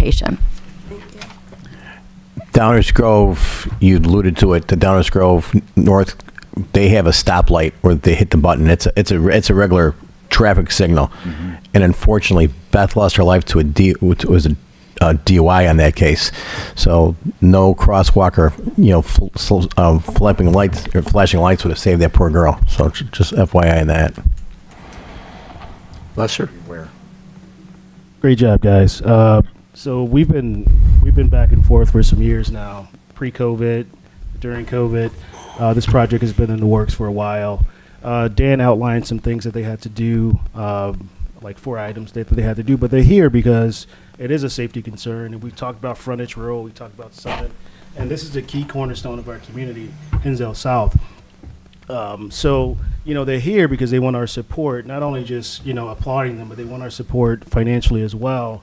Downers Grove, you alluded to it, the Downers Grove North, they have a stoplight where they hit the button. It's a regular traffic signal. Mm-hmm. And unfortunately, Beth lost her life to a DUI on that case. So no crosswalker, flapping lights or flashing lights would have saved that poor girl. So just FYI on that. Lester? Great job, guys. So we've been back and forth for some years now, pre-COVID, during COVID. This project has been in the works for a while. Dan outlined some things that they had to do, like 4 items that they had to do, but they're here because it is a safety concern. And we've talked about Frontage Road, we talked about Summit, and this is a key cornerstone of our community, Hinsdale South. So, they're here because they want our support, not only just, applauding them, but they want our support financially as well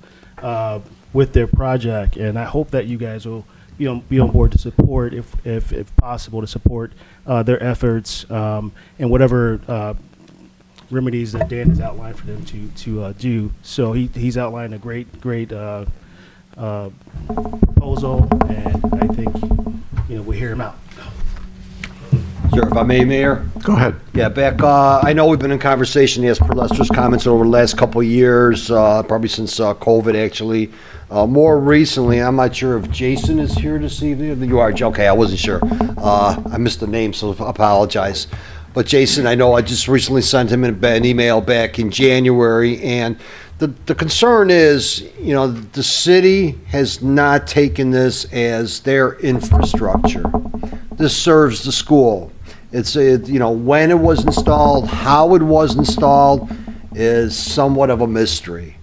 with their project. And I hope that you guys will be on board to support, if possible, to support their efforts and whatever remedies that Dan has outlined for them to do. So he's outlined a great proposal, and I think, we'll hear him out. Sure, if I may, Mayor? Go ahead. Yeah, back, I know we've been in conversation, as per Lester's comments, over the last couple of years, probably since COVID, actually. More recently, I'm not sure if Jason is here this evening. You are, okay, I wasn't sure. I missed the name, so I apologize. But Jason, I know I just recently sent him an email back in January, and the concern is, the city has not taken this as their infrastructure. This serves the school. It's, when it was installed, how it was installed is somewhat of a mystery.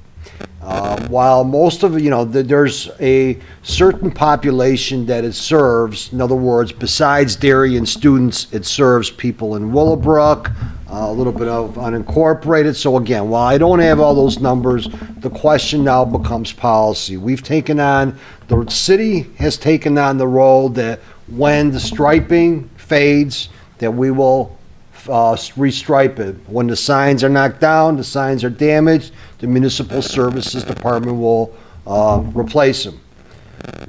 While most of, there's a certain population that it serves, in other words, besides Darien students, it serves people in Willowbrook, a little bit of unincorporated. So again, while I don't have all those numbers, the question now becomes policy. The city has taken on the role that when the striping fades, that we will restripe it. When the signs are knocked down, the signs are damaged, the municipal services department will replace them.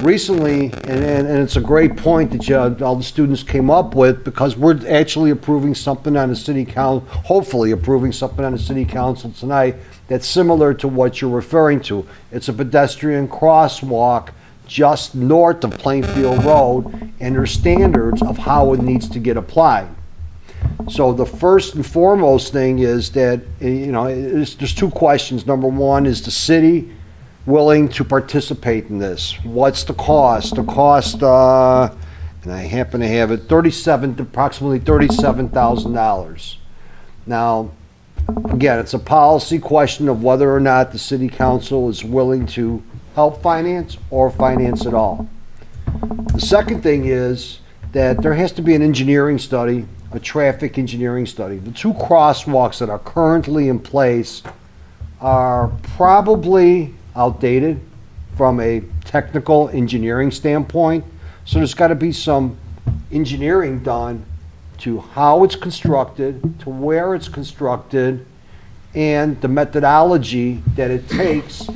Recently, and it's a great point that all the students came up with, because we're actually approving something on the city council, hopefully approving something on the city council tonight that's similar to what you're referring to. It's a pedestrian crosswalk just north of Plainfield Road, and there's standards of how it needs to get applied. So the first and foremost thing is that, there's two questions. Number one, is the city willing to participate in this? What's the cost? The cost, and I happen to have it, approximately $37,000. Now, again, it's a policy question of whether or not the city council is willing to help finance or finance at all. The second thing is that there has to be an engineering study, a traffic engineering study. The two crosswalks that are currently in place are probably outdated from a technical engineering standpoint. So there's got to be some engineering done to how it's constructed, to where it's constructed, and the methodology that it takes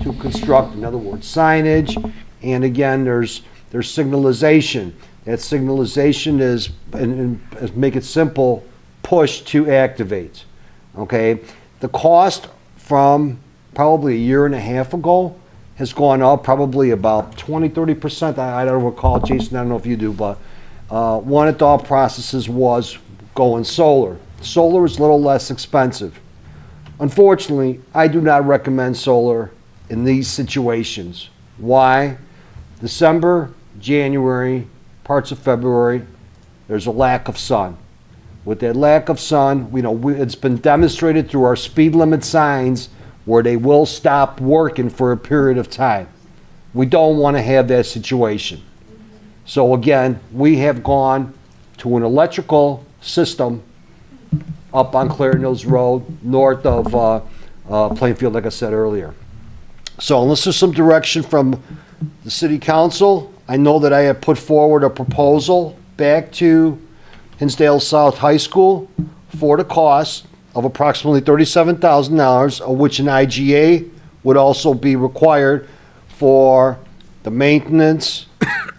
to construct, in other words, signage. And again, there's signalization. That signalization is, and make it simple, push to activate. Okay? The cost from probably a year and a half ago has gone up probably about 20-30%. I don't recall, Jason, I don't know if you do, but one of the thought processes was going solar. Solar is a little less expensive. Unfortunately, I do not recommend solar in these situations. Why? December, January, parts of February, there's a lack of sun. With that lack of sun, it's been demonstrated through our speed limit signs where they will stop working for a period of time. We don't want to have that situation. So again, we have gone to an electrical system up on Clarendon Hills Road, north of Plainfield, like I said earlier. So unless there's some direction from the city council, I know that I have put forward a proposal back to Hinsdale South High School for the cost of approximately $37,000, of which an IGA would also be required for the maintenance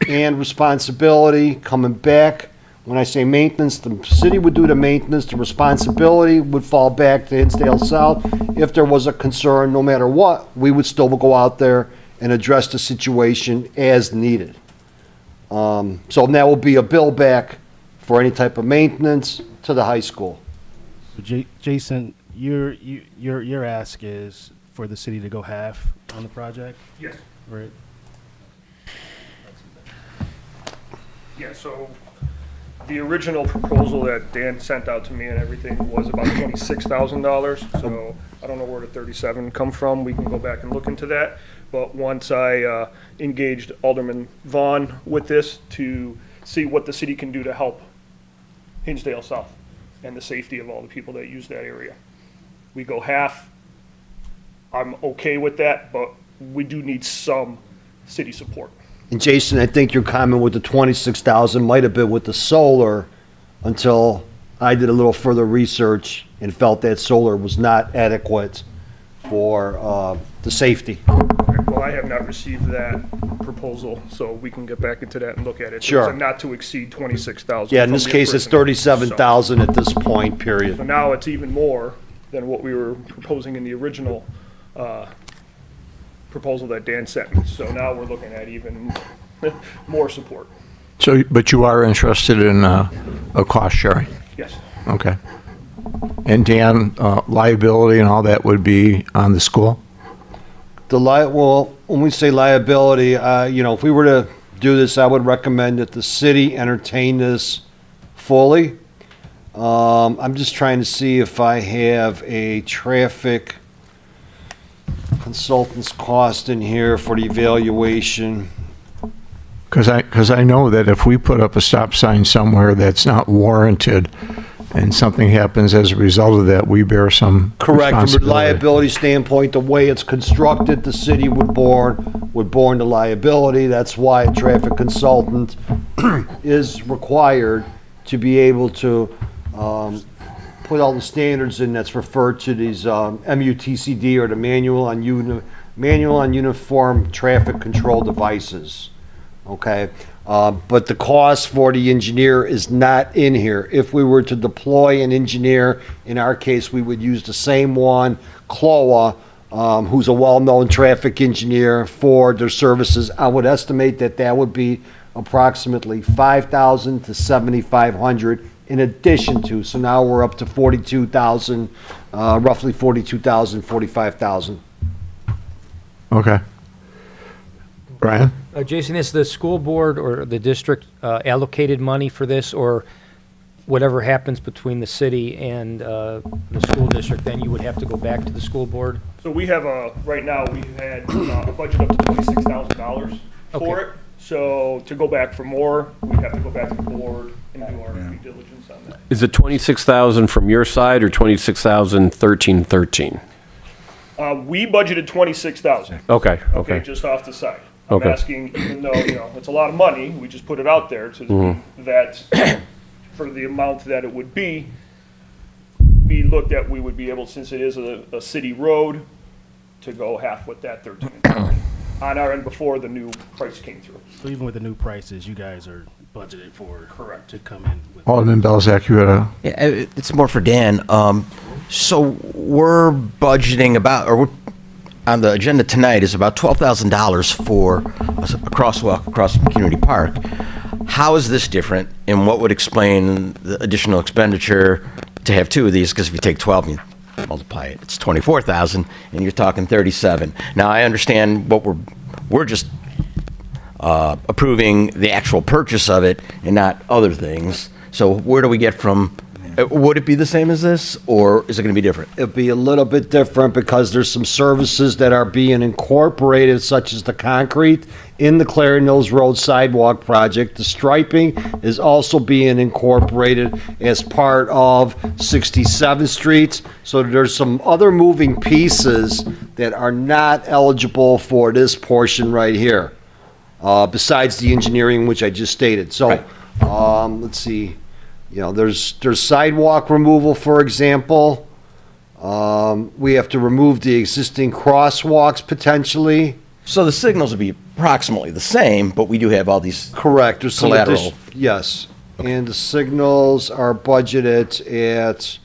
and responsibility coming back. When I say maintenance, the city would do the maintenance, the responsibility would fall back to Hinsdale South. If there was a concern, no matter what, we would still go out there and address the situation as needed. So that will be a bill back for any type of maintenance to the high school. Jason, your ask is for the city to go half on the project? Yes. Right. Yeah, so the original proposal that Dan sent out to me and everything was about $26,000. So I don't know where the 37 come from. We can go back and look into that. But once I engaged Alderman Vaughn with this to see what the city can do to help Hinsdale South and the safety of all the people that use that area. We go half. I'm okay with that, but we do need some city support. And Jason, I think your comment with the 26,000 might have been with the solar, until I did a little further research and felt that solar was not adequate for the safety. Well, I have not received that proposal, so we can get back into that and look at it. Sure. It's a not to exceed 26,000. Yeah, in this case, it's 37,000 at this point, period. So now it's even more than what we were proposing in the original proposal that Dan sent me. So now we're looking at even more support. So, but you are interested in a cost sharing? Yes. Okay. And Dan, liability and all that would be on the school? Well, when we say liability, if we were to do this, I would recommend that the city entertain this fully. I'm just trying to see if I have a traffic consultant's cost in here for the evaluation. Because I know that if we put up a stop sign somewhere that's not warranted and something happens as a result of that, we bear some Correct. From a responsibility. liability standpoint, the way it's constructed, the city would borne the liability. That's why a traffic consultant is required to be able to put all the standards in that's referred to these MUTCD, or the Manual on Uniform Traffic Control Devices. Okay, but the cost for the engineer is not in here. If we were to deploy an engineer, in our case, we would use the same one, CLOA, who's a well-known traffic engineer for their services. I would estimate that that would be approximately $5,000 to $7,500 in addition to. So now we're up to $42,000, roughly $42,000, $45,000. Okay. Brian? Jason, is the school board or the district allocated money for this, or whatever happens between the city and the school district, then you would have to go back to the school board? So we have right now, we've had a budget up to $26,000 for Okay. it. So to go back for more, we'd have to go back to the board and do our due diligence on that. Is it 26,000 from your side or 26,000 1313? We budgeted 26,000. Okay, Okay, okay. just off the side. I'm Okay. asking, even though, it's a lot of money, we just put it out there to, that, for the amount that it would be, we looked at, we would be able, since it is a city road, to go half with that 13 on our end before the new price came through. So even with the new prices, you guys are budgeted for Correct. to come in with. Alderman Belzak, you had a... Yeah, it's more for Dan. So we're budgeting about, or we're, on the agenda tonight is about $12,000 for a crosswalk across from Community Park. How is this different, and what would explain the additional expenditure to have two of these? Because if you take 12 and you multiply it, it's 24,000, and you're talking 37. Now I understand what we're just approving the actual purchase of it and not other things. So where do we get from? Would it be the same as this, or is it going to be different? It'd be a little bit different because there's some services that are being incorporated, such as the concrete in the Clarion Mills Road sidewalk project. The striping is also being incorporated as part of 67th Street. So there's some other moving pieces that are not eligible for this portion right here, besides the engineering, which I just stated. So, let's see. There's sidewalk removal, for example. We have to remove the existing crosswalks potentially. So the signals would be approximately the same, but we do have all these Correct. There's some collateral. yes. And the signals are budgeted at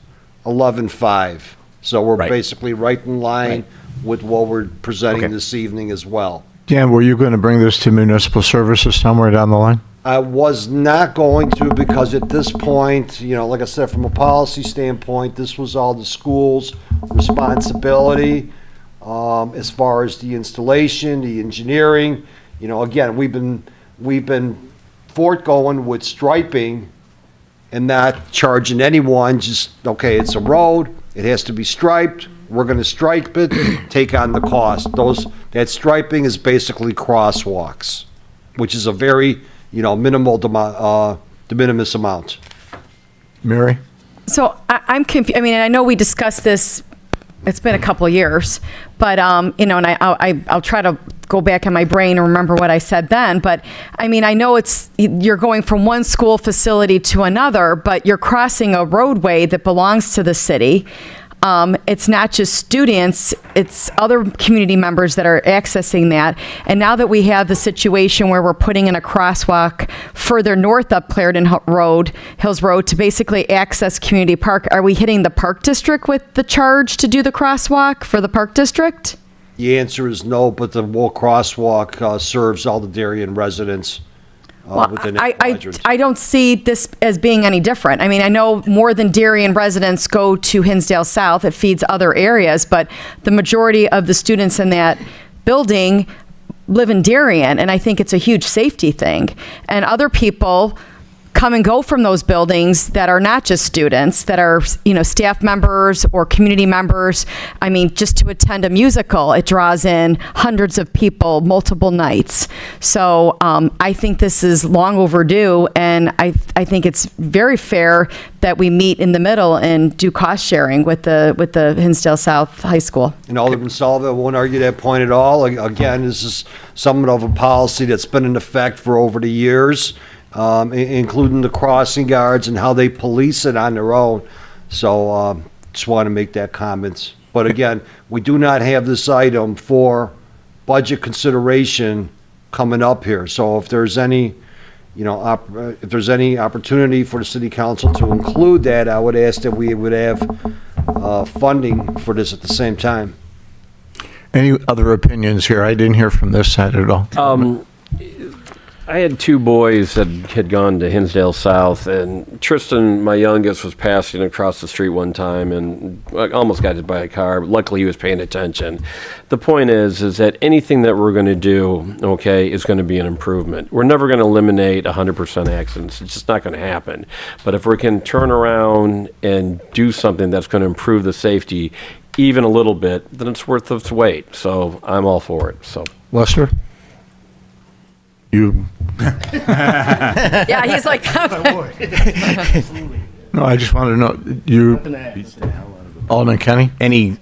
11.5. So we're Right. basically right in line with what we're presenting Okay. this evening as well. Dan, were you going to bring this to municipal services somewhere down the line? I was not going to, because at this point, like I said, from a policy standpoint, this was all the school's responsibility, as far as the installation, the engineering. Again, we've been fortgoing with striping and not charging anyone, just, okay, it's a road, it has to be striped, we're gonna stripe it, take on the cost. That striping is basically crosswalks, which is a very, minimal, de minimis amount. Mary? So I'm confused. I mean, and I know we discussed this, it's been a couple of years, but, and I'll try to go back in my brain and remember what I said then. But I mean, I know you're going from one school facility to another, but you're crossing a roadway that belongs to the city. It's not just students, it's other community members that are accessing that. And now that we have the situation where we're putting in a crosswalk further north up Clarendon Hills Road to basically access Community Park, are we hitting the Park District with the charge to do the crosswalk for the Park District? The answer is no, but the whole crosswalk serves all the Darien residents within that quadrant. I don't see this as being any different. I mean, I know more than Darien residents go to Hinsdale South. It feeds other areas, but the majority of the students in that building live in Darien, and I think it's a huge safety thing. And other people come and go from those buildings that are not just students, that are, staff members or community members. I mean, just to attend a musical, it draws in hundreds of people multiple nights. So I think this is long overdue, and I think it's very fair that we meet in the middle and do cost sharing with the Hinsdale South High School. And Alderman Sullivan won't argue that point at all. Again, this is somewhat of a policy that's been in effect for over the years, including the crossing guards and how they police it on their own. So just want to make that comment. But again, we do not have this item for budget consideration coming up here. So if there's any, if there's any opportunity for the city council to include that, I would ask that we would have funding for this at the same time. Any other opinions here? I didn't hear from this side at all. I had two boys that had gone to Hinsdale South, and Tristan, my youngest, was passing across the street one time and almost got hit by a car. Luckily, he was paying attention. The point is that anything that we're going to do, okay, is going to be an improvement. We're never going to eliminate 100% accidents. It's just not going to happen. But if we can turn around and do something that's going to improve the safety even a little bit, then it's worth its weight. So I'm all for it. So Lester? You? Yeah, he's like, No, I just wanted to know, you, Alderman Kenny? Any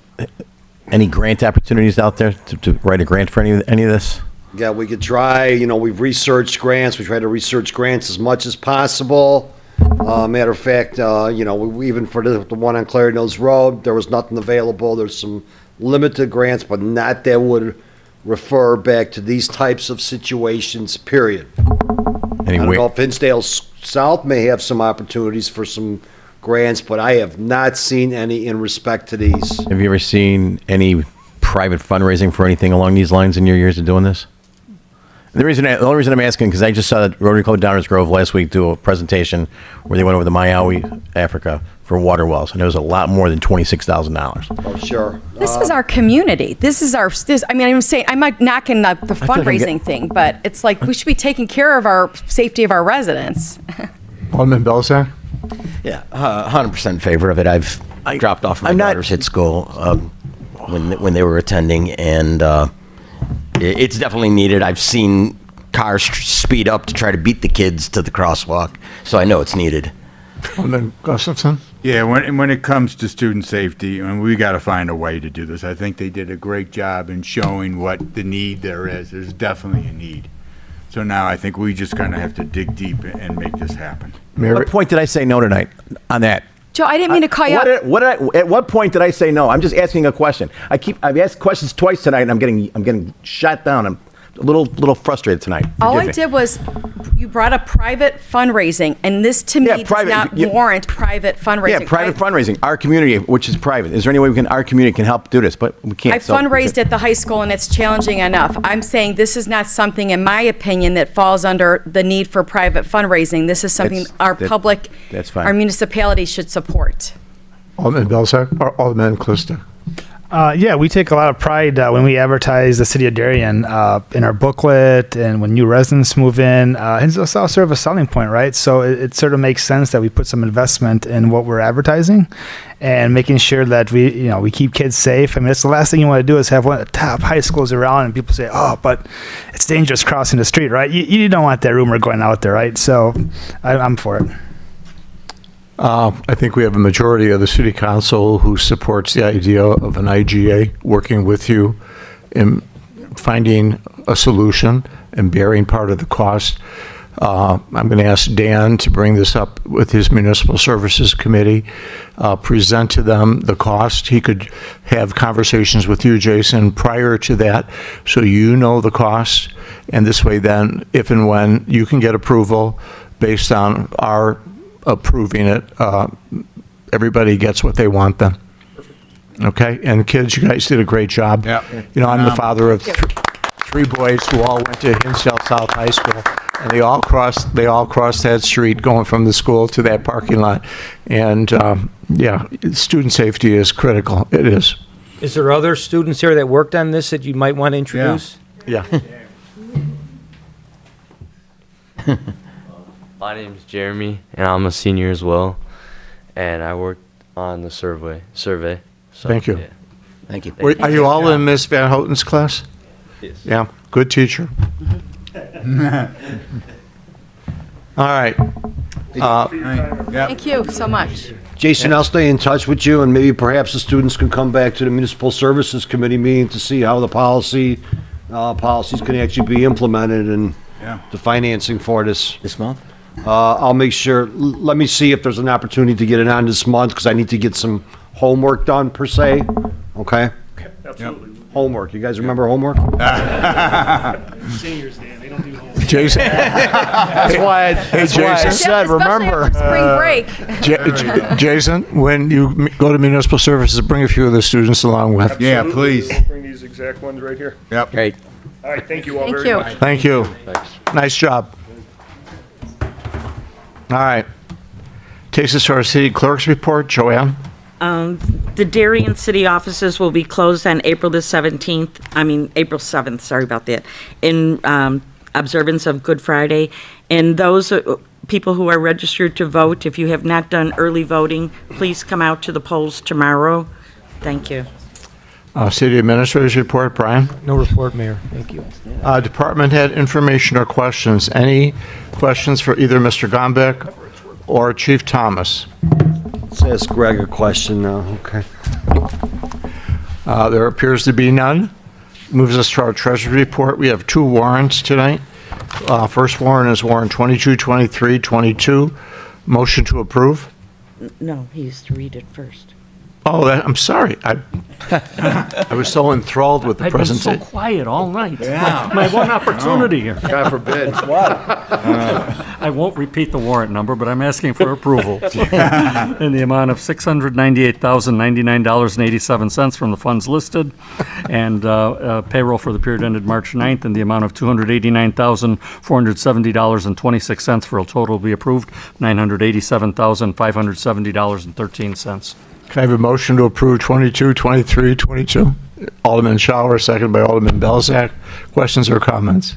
grant opportunities out there to write a grant for any of this? Yeah, we could try, we've researched grants. We try to research grants as much as possible. Matter of fact, even for the one on Clary Mills Road, there was nothing available. There's some limited grants, but not that would refer back to these types of situations, period. I don't know if Hinsdale South may have some opportunities for some grants, but I have not seen any in respect to these. Have you ever seen any private fundraising for anything along these lines in your years of doing this? The only reason I'm asking, because I just saw that Rotary Club Downers Grove last week do a presentation where they went over to Malawi, Africa, for water wells, and it was a lot more than $26,000. Oh, sure. this is our community. This is our, I'm not knocking the fundraising thing, but it's like we should be taking care of our safety of our residents. Alderman Belzak? Yeah, 100% in favor of it. I've dropped off my daughters at school when they were attending, and it's definitely needed. I've seen cars speed up to try to beat the kids to the crosswalk, so I know it's needed. Alderman Gustafson? Yeah, when it comes to student safety, we got to find a way to do this. I think they did a great job in showing what the need there is. There's definitely a need. So now I think we just kind of have to dig deep and make this happen. What point did I say no tonight on that? Joe, I didn't mean to call you out. At what point did I say no? I'm just asking a question. I've asked questions twice tonight, and I'm getting shot down. I'm a little frustrated tonight. All I did was, you brought up private fundraising, and this to me does not warrant private fundraising. Yeah, private fundraising. Our community, which is private. Is there any way our community can help do this? But we can't. I fundraised at the high school, and it's challenging enough. I'm saying this is not something, in my opinion, that falls under the need for private fundraising. This is something our municipality should support. Alderman Belzak or Alderman Klista? Yeah, we take a lot of pride when we advertise the city of Darien in our booklet, and when new residents move in. Hinsdale South sort of a selling point, right? So it sort of makes sense that we put some investment in what we're advertising and making sure that we keep kids safe. I mean, that's the last thing you want to do is have one of the top high schools around and people say, oh, but it's dangerous crossing the street, right? You don't want that rumor going out there, right? So I'm for it. I think we have a majority of the city council who supports the idea of an IGA working with you in finding a solution and bearing part of the cost. I'm going to ask Dan to bring this up with his Municipal Services Committee, present to them the cost. He could have conversations with you, Jason, prior to that, so you know the cost. And this way then, if and when you can get approval based on our approving it, everybody gets what they want then. Okay? And kids, you guys did a great job. Yeah. I'm the father of three boys who all went to Hinsdale South High School, and they all crossed that street going from the school to that parking lot. And student safety is critical. It is. Is there other students here that worked on this that you might want to introduce? Yeah. My name is Jeremy, and I'm a senior as well, and I worked on the survey. So, Thank you. Yeah. Thank you. Are you all in Miss Van Houten's class? Yes. Yeah, good teacher. All right. Thank you so much. Jason, I'll stay in touch with you, and maybe perhaps the students can come back to the Municipal Services Committee meeting to see how the policies can actually be implemented and the financing for this. This month? I'll make sure, let me see if there's an opportunity to get it on this month, because I need to get some homework done, per se, okay? Absolutely. Homework, you guys remember homework? Seniors, Dan, they don't do homework. Jason? That's why I said, remember. Spring break. Jason, when you go to municipal services, bring a few of the students along with. Yeah, Absolutely. please. We'll bring these exact ones right here. Yep. Great. All right, thank you all Thank very you. much. Thank you. Nice job. All right. Takes us to our city clerk's report. Joanne? The Darien city offices will be closed on April 7th, sorry about that, in observance of Good Friday. And those people who are registered to vote, if you have not done early voting, please come out to the polls tomorrow. Thank you. City administrator's report. Brian? No report, Mayor. Thank you. Department head information or questions. Any questions for either Mr. Gombeck or Chief Thomas? Let's ask Greg a question now, okay? There appears to be none. Moves us to our treasury report. We have 2 warrants tonight. First warrant is warrant 222322. Motion to approve. No, he has to read it first. Oh, I'm sorry. I was so enthralled with the I've been so presentation. quiet all night. My one opportunity here. God forbid. I won't repeat the warrant number, but I'm asking for approval in the amount of $698,099.87 from the funds listed, and payroll for the period ended March 9th in the amount of $289,470.26 for a total to be approved, $987,570.13. Can I have a motion to approve 22, 23, 22? Alderman Shower, second by Alderman Belzak. Questions or comments?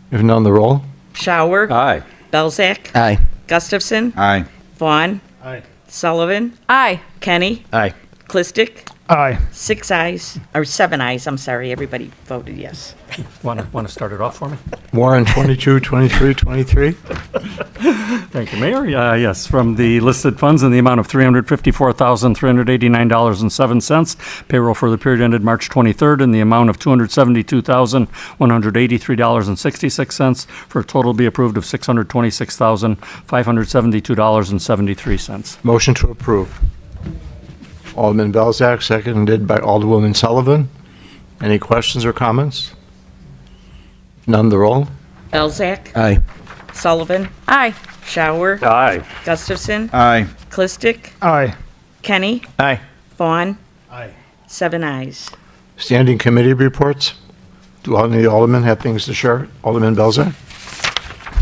If none, the roll. Shower. Aye. Belzak. Aye. Gustafson. Aye. Vaughn. Aye. Sullivan. Aye. Kenny. Aye. Clistic. Aye. 7 ayes, I'm sorry, everybody voted yes. Want to start it off for me? Warrant 22, 23, 23. Thank you, Mayor. Yes, from the listed funds in the amount of $354,389.07. Payroll for the period ended March 23rd in the amount of $272,183.66 for a total to be approved of $626,572.73. Motion to approve. Alderman Belzak, seconded by Alderwoman Sullivan. Any questions or comments? None, the roll. Belzak. Aye. Sullivan. Aye. Shower. Aye. Gustafson. Aye. Clistic. Aye. Kenny. Aye. Vaughn. Aye. 7 ayes. Standing committee reports. Do all the aldermen have things to share? Alderman Belzak?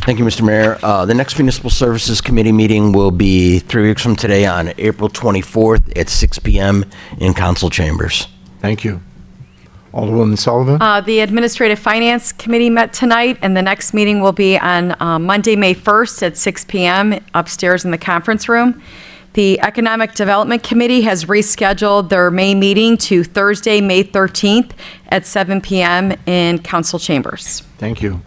Thank you, Mr. Mayor. The next Municipal Services Committee meeting will be 3 weeks from today on April 24th at 6 p.m. in council chambers. Thank you. Alderwoman Sullivan? The Administrative Finance Committee met tonight, and the next meeting will be on Monday, May 1st at 6 p.m. upstairs in the conference room. The Economic Development Committee has rescheduled their May meeting to Thursday, May 13th at 7 p.m. in council chambers. Thank you.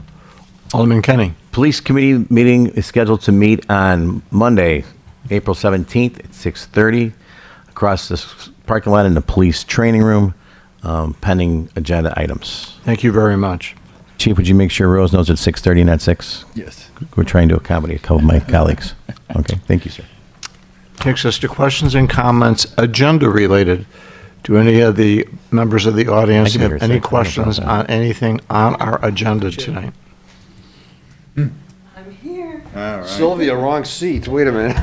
Alderman Kenny? Police committee meeting is scheduled to meet on Monday, April 17th at 6:30 across the parking lot in the police training room, pending agenda items. Thank you very much. Chief, would you make sure Rose knows it's 6:30 and not 6? Yes. We're trying to accommodate a couple of my colleagues. Okay, thank you, sir. Takes us to questions and comments, agenda related. Do any of the members of the audience I can have hear a any second. questions on anything on our agenda tonight? Sylvia, wrong seat, wait a minute.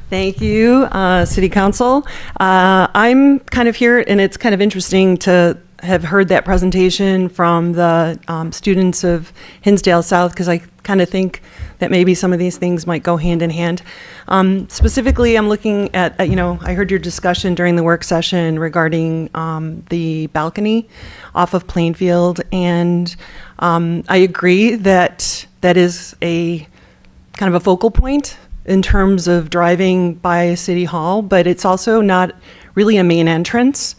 Thank you, City Council. I'm kind of here, and it's kind of interesting to have heard that presentation from the students of Hinsdale South, because I kind of think that maybe some of these things might go hand in hand. Specifically, I'm looking at, I heard your discussion during the work session regarding the balcony off of Plainfield, and I agree that that is a kind of a focal point in terms of driving by City Hall, but it's also not really a main entrance.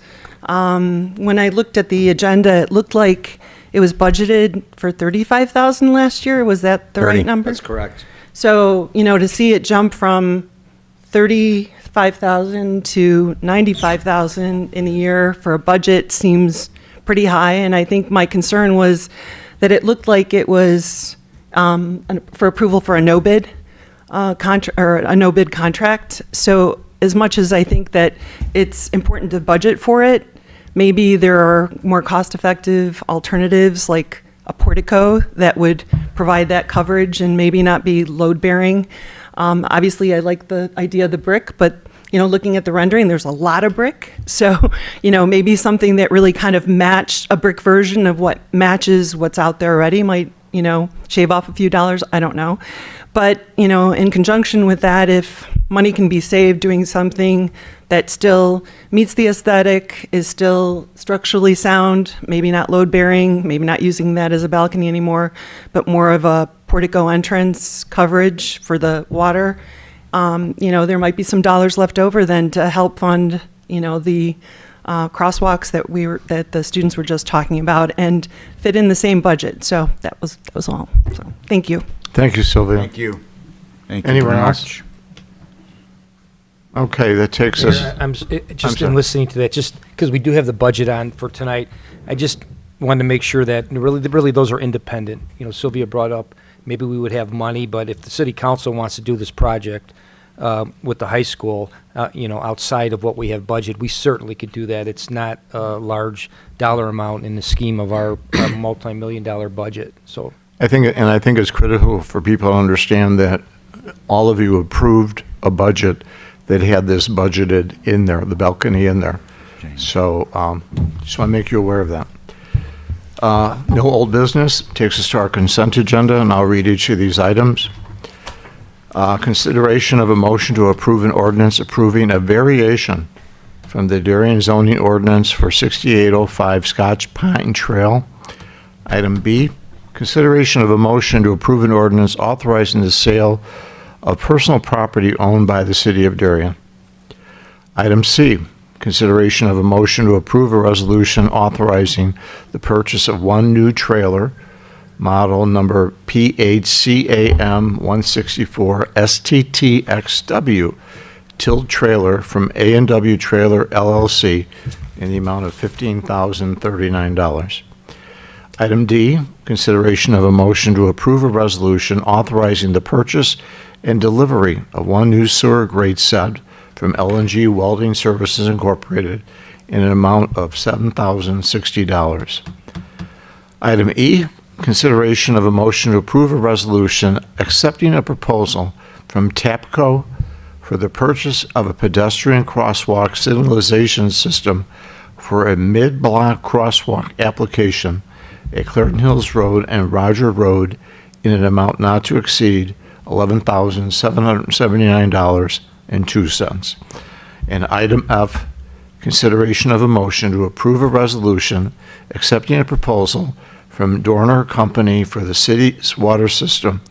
When I looked at the agenda, it looked like it was budgeted for $35,000 last year. Was that the 30. right number? That's correct. So, to see it jump from $35,000 to $95,000 in a year for a budget seems pretty high. And I think my concern was that it looked like it was for approval for a no bid contract or a no bid contract. So as much as I think that it's important to budget for it, maybe there are more cost-effective alternatives like a portico that would provide that coverage and maybe not be load-bearing. Obviously, I like the idea of the brick, but looking at the rendering, there's a lot of brick. So, maybe something that really kind of matched a brick version of what matches what's out there already might, shave off a few dollars. I don't know. But, in conjunction with that, if money can be saved doing something that still meets the aesthetic, is still structurally sound, maybe not load bearing, maybe not using that as a balcony anymore, but more of a portico entrance coverage for the water, there might be some dollars left over then to help fund, the crosswalks that the students were just talking about and fit in the same budget. So that was all. So thank you. Thank you, Sylvia. Thank you. Thank you Anyone very else? much. Okay, that takes us. I'm just sorry. in listening to that, just because we do have the budget on for tonight, I just wanted to make sure that really those are independent. Sylvia brought up maybe we would have money, but if the city council wants to do this project with the high school, outside of what we have budget, we certainly could do that. It's not a large dollar amount in the scheme of our multi-million-dollar budget. So I think it's critical for people to understand that all of you approved a budget that had this budgeted in there, the balcony in there. So just want to make you aware of that. No old business. Takes us to our consent agenda, and I'll read each of these items. Consideration of a motion to approve an ordinance approving a variation from the Darien zoning ordinance for 6805 Scotch Pine Trail. Item B, consideration of a motion to approve an ordinance authorizing the sale of personal property owned by the city of Darien. Item C, consideration of a motion to approve a resolution authorizing the purchase of one new trailer, model number PHCAM 164 STTXW, tilled trailer from A&W Trailer LLC in the amount of $15,039. Item D, consideration of a motion to approve a resolution authorizing the purchase and delivery of one new sewer grate set from L&G Welding Services Incorporated in an amount of $7,060. Item E, consideration of a motion to approve a resolution accepting a proposal from TAPCO for the purchase of a pedestrian crosswalk signalization system for a mid-block crosswalk application at Clareton Hills Road and Roger Road in an amount not to exceed $11,779.02. And item F, consideration of a motion to approve a resolution accepting a proposal from Dorner Company for the city's water system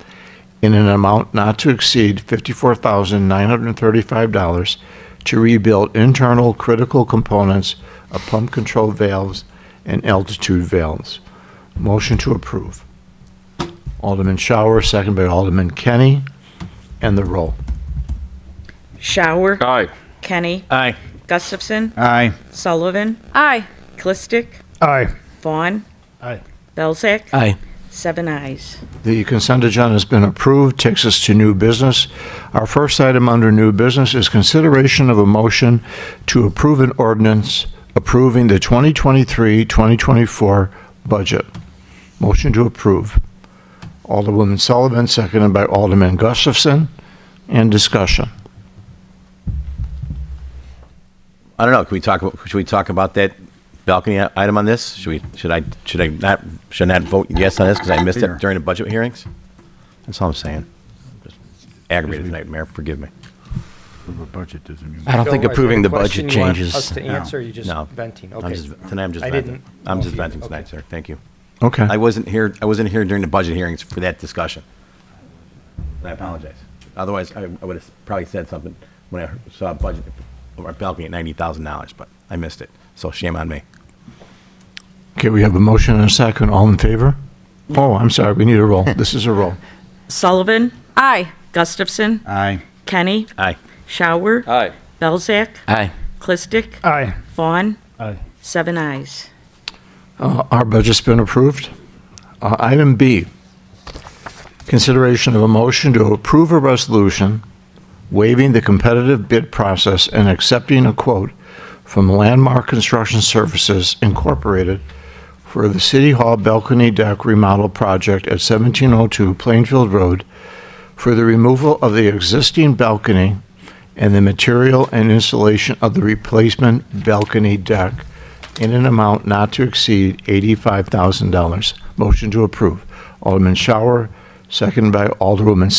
in an amount not to exceed $54,935 to rebuild internal critical components of pump control valves and altitude valves. Motion to approve. Alderman Shower, second by Alderman Kenny, and the roll. Shower. Aye. Kenny. Aye. Gustafson. Aye. Sullivan. Aye. Clistic. Aye. Vaughn. Aye. Belzak. Aye. 7 ayes. The consent agenda has been approved. Takes us to new business. Our first item under new business is consideration of a motion to approve an ordinance approving the 2023-2024 budget. Motion to approve. Alderwoman Sullivan, seconded by Alderman Gustafson. And discussion. I don't know. Should we talk about that balcony item on this? Should I not vote yes on this because I missed it during the budget hearings? That's all I'm saying. Just aggravated tonight, Mayor. Forgive me. The budget doesn't mean. I don't think Joe, is there approving a the question budget you want changes. us to answer, or you just No. venting? Okay. Tonight I'm just I venting. didn't I'm know just if you- venting tonight, okay. sir. Thank you. Okay. I wasn't here during the budget hearings for that discussion. And I apologize. Otherwise, I would have probably said something when I saw a budget of our balcony at $90,000, but I missed it. So shame on me. Okay, we have a motion and a second. All in favor? Oh, I'm sorry. We need a roll. This is a roll. Sullivan. Aye. Gustafson. Aye. Kenny. Aye. Shower. Aye. Belzak. Aye. Clistic. Aye. Vaughn. Aye. 7 ayes. Our budget's been approved. Item B, Consideration of a motion to approve a resolution waiving the competitive bid process and accepting a quote from Landmark Construction Services Incorporated for the City Hall balcony deck remodel project at 1702 Plainfield Road for the removal of the existing balcony and the material and installation of the replacement balcony deck in an amount not to exceed $85,000. Motion to approve. Alderman Shower, seconded by Alderwoman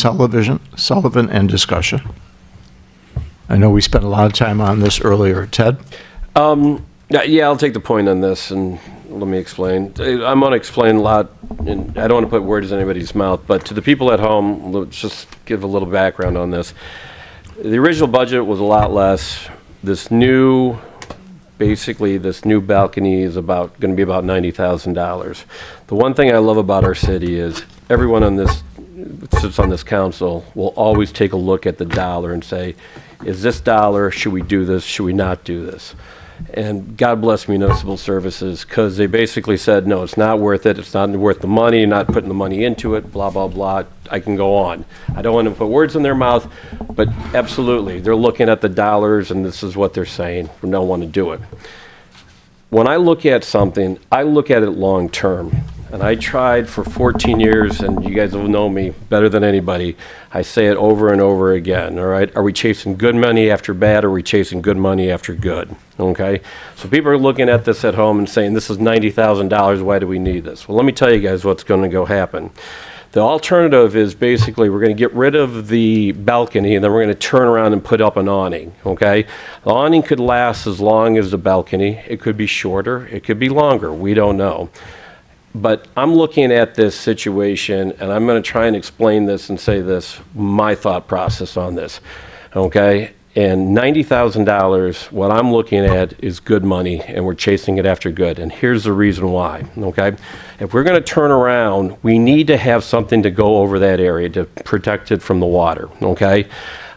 Sullivan, and discussion. I know we spent a lot of time on this earlier. Ted? Yeah, I'll take the point on this, and let me explain. I'm going to explain a lot, and I don't want to put words in anybody's mouth, but to the people at home, let's just give a little background on this. The original budget was a lot less. This new balcony is going to be about $90,000. The one thing I love about our city is everyone on this sits on this council will always take a look at the dollar and say, is this dollar, should we do this, should we not do this? And God bless municipal services, because they basically said, no, it's not worth it, it's not worth the money, you're not putting the money into it, blah, blah, blah. I can go on. I don't want to put words in their mouth, but absolutely, they're looking at the dollars, and this is what they're saying. We don't want to do it. When I look at something, I look at it long term. And I tried for 14 years, and you guys will know me better than anybody. I say it over and over again, all right? Are we chasing good money after bad, or are we chasing good money after good, okay? So people are looking at this at home and saying, this is $90,000, why do we need this? Well, let me tell you guys what's going to go happen. The alternative is basically we're going to get rid of the balcony, and then we're going to turn around and put up an awning, okay? The awning could last as long as the balcony. It could be shorter. It could be longer. We don't know. But I'm looking at this situation, and I'm going to try and explain this and say this, my thought process on this, okay? And $90,000, what I'm looking at is good money, and we're chasing it after good. And here's the reason why, okay? If we're going to turn around, we need to have something to go over that area to protect it from the water, okay?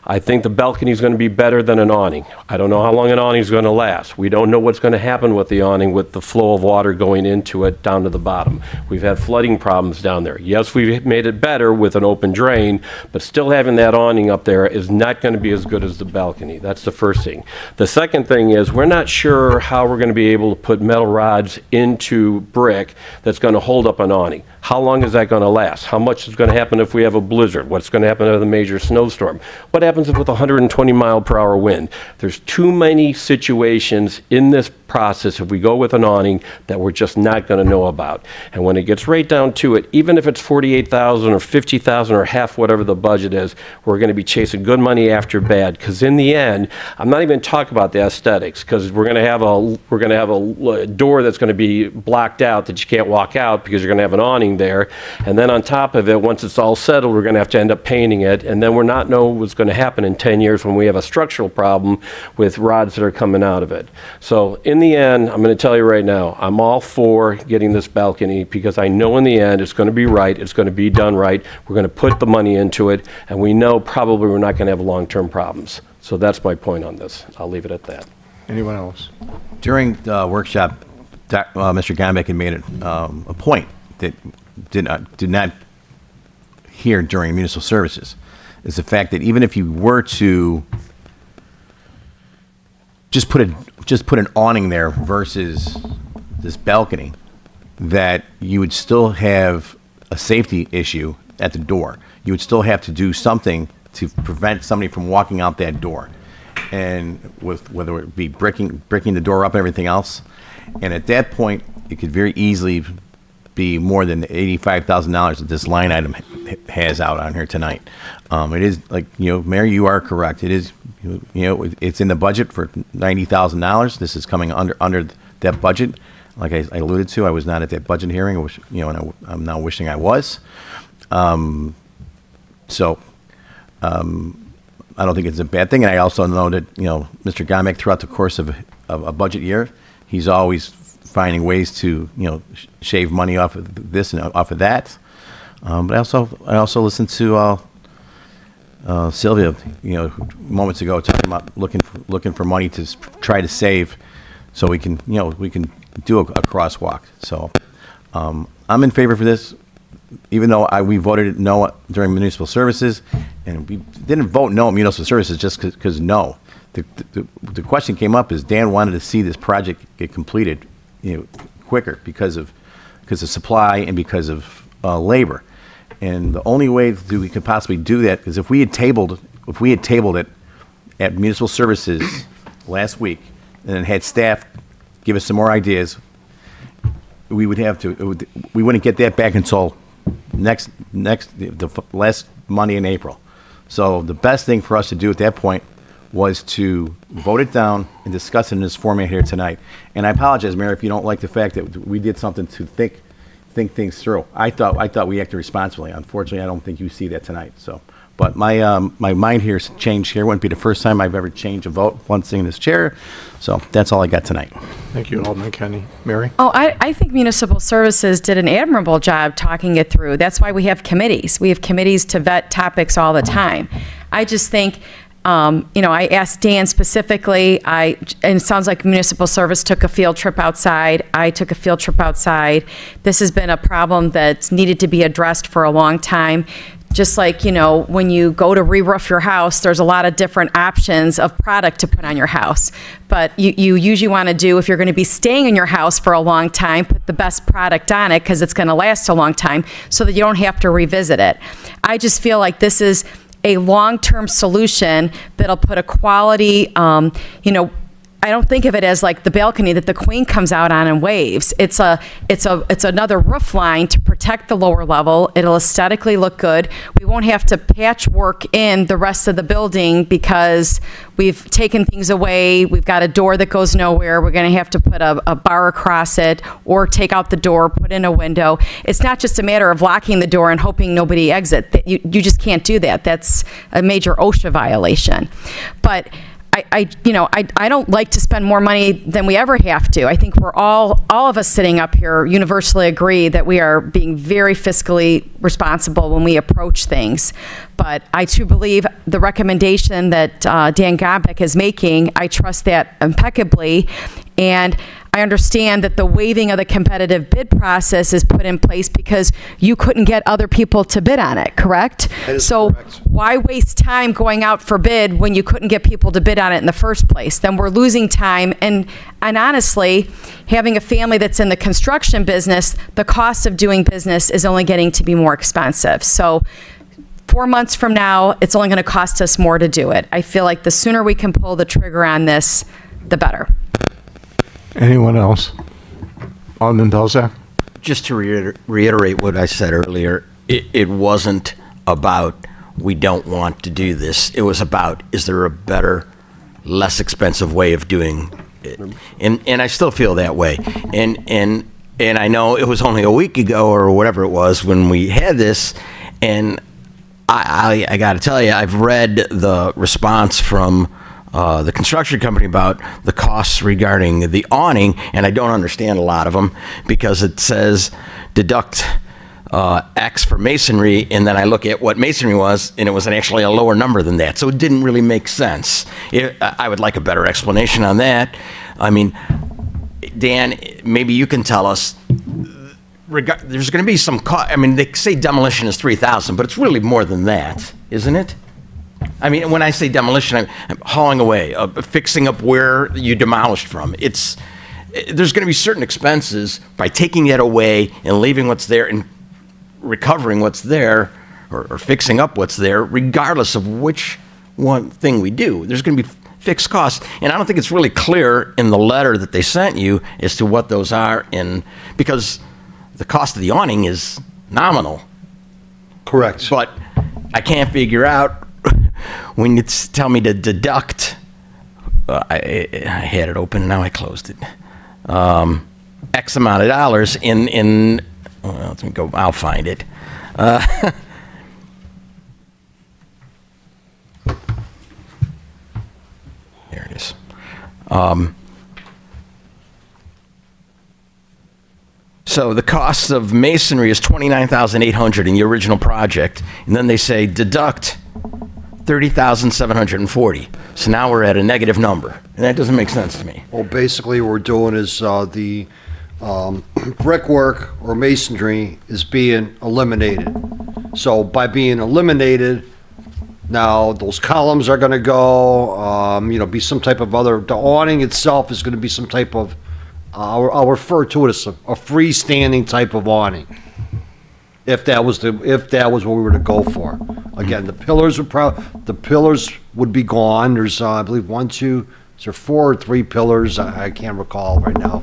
I think the balcony is going to be better than an awning. I don't know how long an awning is going to last. We don't know what's going to happen with the awning with the flow of water going into it down to the bottom. We've had flooding problems down there. Yes, we've made it better with an open drain, but still having that awning up there is not going to be as good as the balcony. That's the first thing. The second thing is we're not sure how we're going to be able to put metal rods into brick that's going to hold up an awning. How long is that going to last? How much is going to happen if we have a blizzard? What's going to happen with a major snowstorm? What happens with 120 mile per hour wind? There's too many situations in this process if we go with an awning that we're just not going to know about. And when it gets right down to it, even if it's $48,000 or $50,000 or half whatever the budget is, we're going to be chasing good money after bad. Because in the end, I'm not even talking about the aesthetics, because we're going to have a door that's going to be blocked out that you can't walk out because you're going to have an awning there. And then on top of it, once it's all settled, we're going to have to end up painting it. And then we're not know what's going to happen in 10 years when we have a structural problem with rods that are coming out of it. So in the end, I'm going to tell you right now, I'm all for getting this balcony because I know in the end it's going to be right, it's going to be done right, we're going to put the money into it, and we know probably we're not going to have long-term problems. So that's my point on this. I'll leave it at that. Anyone else? During the workshop, Mr. Gombeck had made a point that did not hear during municipal services, is the fact that even if you were to just put an awning there versus this balcony, that you would still have a safety issue at the door. You would still have to do something to prevent somebody from walking out that door, and with whether it be breaking the door up and everything else. And at that point, it could very easily be more than the $85,000 that this line item has out on here tonight. It is, like, Mayor, you are correct. It is, it's in the budget for $90,000. This is coming under that budget. Like I alluded to, I was not at that budget hearing, and I'm now wishing I was. So I don't think it's a bad thing. And I also know that, Mr. Gombeck, throughout the course of a budget year, he's always finding ways to, shave money off of this and off of that. But I also listened to Sylvia, moments ago, talking about looking for money to try to save, so we can do a crosswalk. So I'm in favor for this. even though we voted no during municipal services, and we didn't vote no at municipal services just because no. The question came up is Dan wanted to see this project get completed, quicker because of supply and because of labor. And the only way that we could possibly do that is if we had tabled it at municipal services last week and then had staff give us some more ideas, we wouldn't get that back until the last Monday in April. So the best thing for us to do at that point was to vote it down and discuss it in this format here tonight. And I apologize, Mayor, if you don't like the fact that we did something to think things through. I thought we acted responsibly. Unfortunately, I don't think you see that tonight. So, but my mind here's changed here. Wouldn't be the first time I've ever changed a vote once in this chair. So that's all I got tonight. Thank you, Alderman Kenny. Mary? Oh, I think Municipal Services did an admirable job talking it through. That's why we have committees. We have committees to vet topics all the time. I just think, I asked Dan specifically, and it sounds like Municipal Service took a field trip outside. I took a field trip outside. This has been a problem that's needed to be addressed for a long time. Just like, when you go to re-roof your house, there's a lot of different options of product to put on your house. But you usually want to do, if you're going to be staying in your house for a long time, put the best product on it because it's going to last a long time so that you don't have to revisit it. I just feel like this is a long-term solution that'll put a quality, I don't think of it as like the balcony that the Queen comes out on and waves. It's another roof line to protect the lower level. It'll aesthetically look good. We won't have to patchwork in the rest of the building because we've taken things away. We've got a door that goes nowhere. We're going to have to put a bar across it or take out the door, put in a window. It's not just a matter of locking the door and hoping nobody exits. You just can't do that. That's a major OSHA violation. But I don't like to spend more money than we ever have to. I think we're all of us sitting up here universally agree that we are being very fiscally responsible when we approach things. But I too believe the recommendation that Dan Gobek is making, I trust that impeccably. And I understand that the waiving of the competitive bid process is put in place because you couldn't get other people to bid on it, correct? That is so correct. Why waste time going out for bid when you couldn't get people to bid on it in the first place? Then we're losing time. And honestly, having a family that's in the construction business, the cost of doing business is only getting to be more expensive. So 4 months from now, it's only going to cost us more to do it. I feel like the sooner we can pull the trigger on this, the better. Anyone else? Alderman Belzak? Just to reiterate what I said earlier, it wasn't about we don't want to do this. It was about, is there a better, less expensive way of doing it? And I still feel that way. And I know it was only a week ago or whatever it was when we had this, and I got to tell you, I've read the response from the construction company about the costs regarding the awning, and I don't understand a lot of them because it says deduct X for masonry, and then I look at what masonry was, and it was actually a lower number than that. So it didn't really make sense. I would like a better explanation on that. I mean, Dan, maybe you can tell us. There's going to be some cost. I mean, they say demolition is $3,000, but it's really more than that, isn't it? I mean, when I say demolition, I'm hauling away, fixing up where you demolished from. There's going to be certain expenses by taking that away and leaving what's there and recovering what's there or fixing up what's there, regardless of which one thing we do. There's going to be fixed costs. And I don't think it's really clear in the letter that they sent you as to what those are, because the cost of the awning is nominal. Correct. But I can't figure out when you tell me to deduct, I had it open, now I closed it. X amount of dollars in well, let me go, I'll find it. There it is. So the cost of masonry is $29,800 in the original project, and then they say deduct $30,740. So now we're at a negative number, and that doesn't make sense to me. Well, basically, what we're doing is the brickwork or masonry is being eliminated. So by being eliminated, now those columns are going to go, be some type of the awning itself is going to be some type of, I'll refer to it as a freestanding type of awning. If that was what we were to go for. Again, the pillars would be gone. There's, I believe, 1, 2, is there 4 or 3 pillars? I can't recall right now.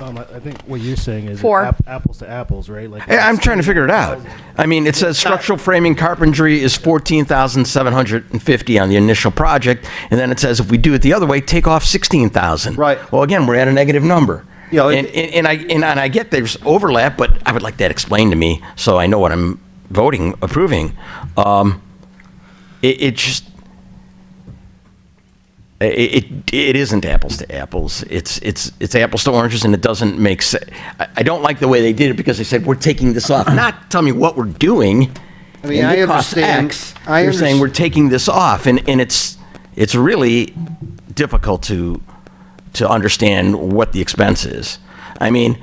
I think what you're saying is 4. Apples to apples, right? Like I'm trying to figure it out. I mean, it says structural framing carpentry is $14,750 on the initial project, and then it says if we do it the other way, take off $16,000. Right. Well, again, we're at a negative number. You know, and I get there's overlap, but I would like that explained to me so I know what I'm approving. It isn't apples to apples. It's apples to oranges, and it doesn't make sense. I don't like the way they did it because they said we're taking this off. Not tell me what we're doing. I mean, and I it costs understand. X. You're saying we're taking this off, and it's really difficult to understand what the expense is. I mean,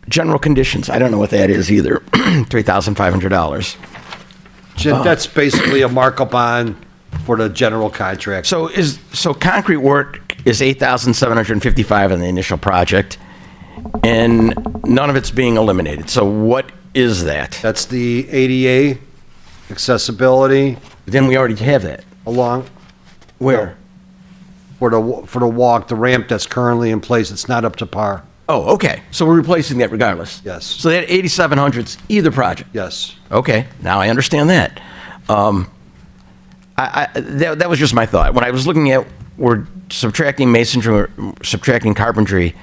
general conditions. I don't know what that is either. $3,500. That's basically a markup for the general contract. So concrete work is $8,755 on the initial project, and none of it's being eliminated. So what is that? That's the ADA accessibility. Then we already have that. Along where? For the walk, the ramp that's currently in place, it's not up to par. Oh, okay. So we're replacing that regardless. Yes. So that 8,700's either project. Yes. Okay. Now I understand that. That was just my thought. When I was looking at we're subtracting masonry, or subtracting carpentry,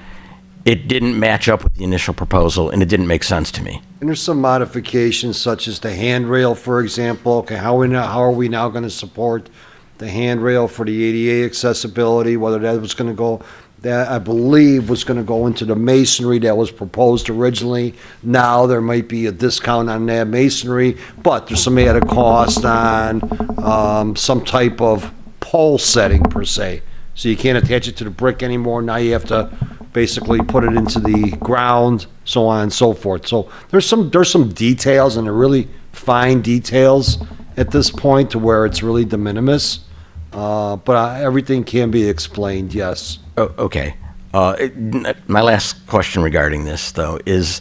it didn't match up with the initial proposal, and it didn't make sense to me. And there's some modifications such as the handrail, for example. Okay, how are we now going to support the handrail for the ADA accessibility? Whether that was going to go, that I believe was going to go into the masonry that was proposed originally. Now there might be a discount on that masonry, but there's some added cost on some type of pole setting per se. So you can't attach it to the brick anymore. Now you have to basically put it into the ground, so on and so forth. So there's some details, and they're really fine details at this point to where it's really de minimis. But everything can be explained, yes. Oh, okay. My last question regarding this, though, is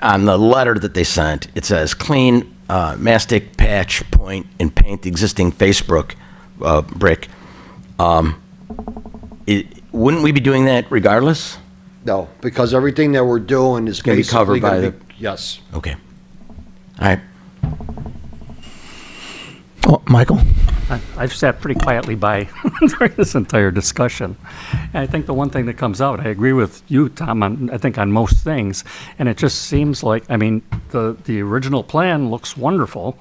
on the letter that they sent, it says clean, mastic, patch, point, and paint the existing face brick. Wouldn't we be doing that regardless? No, because everything that we're doing is Gonna be basically covered by gonna be, yes. Okay. All right. Oh, Michael? I've sat pretty quietly by during this entire discussion. And I think the one thing that comes out, I agree with you, Tom, I think on most things. And it just seems like, I mean, the original plan looks wonderful.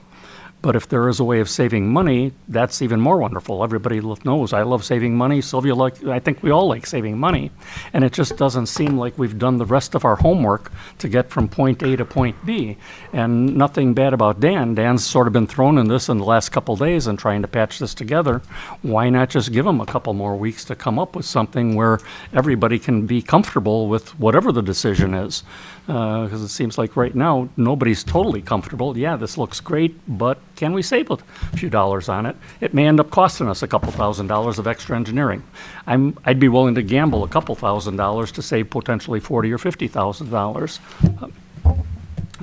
But if there is a way of saving money, that's even more wonderful. Everybody knows I love saving money. Sylvia, I think we all like saving money. And it just doesn't seem like we've done the rest of our homework to get from point A to point B. And nothing bad about Dan. Dan's sort of been thrown in this in the last couple days and trying to patch this together. Why not just give him a couple more weeks to come up with something where everybody can be comfortable with whatever the decision is? Because it seems like right now, nobody's totally comfortable. Yeah, this looks great, but can we save a few dollars on it? It may end up costing us a couple $1,000s of extra engineering. I'd be willing to gamble a couple $1,000s to save potentially $40,000 or $50,000.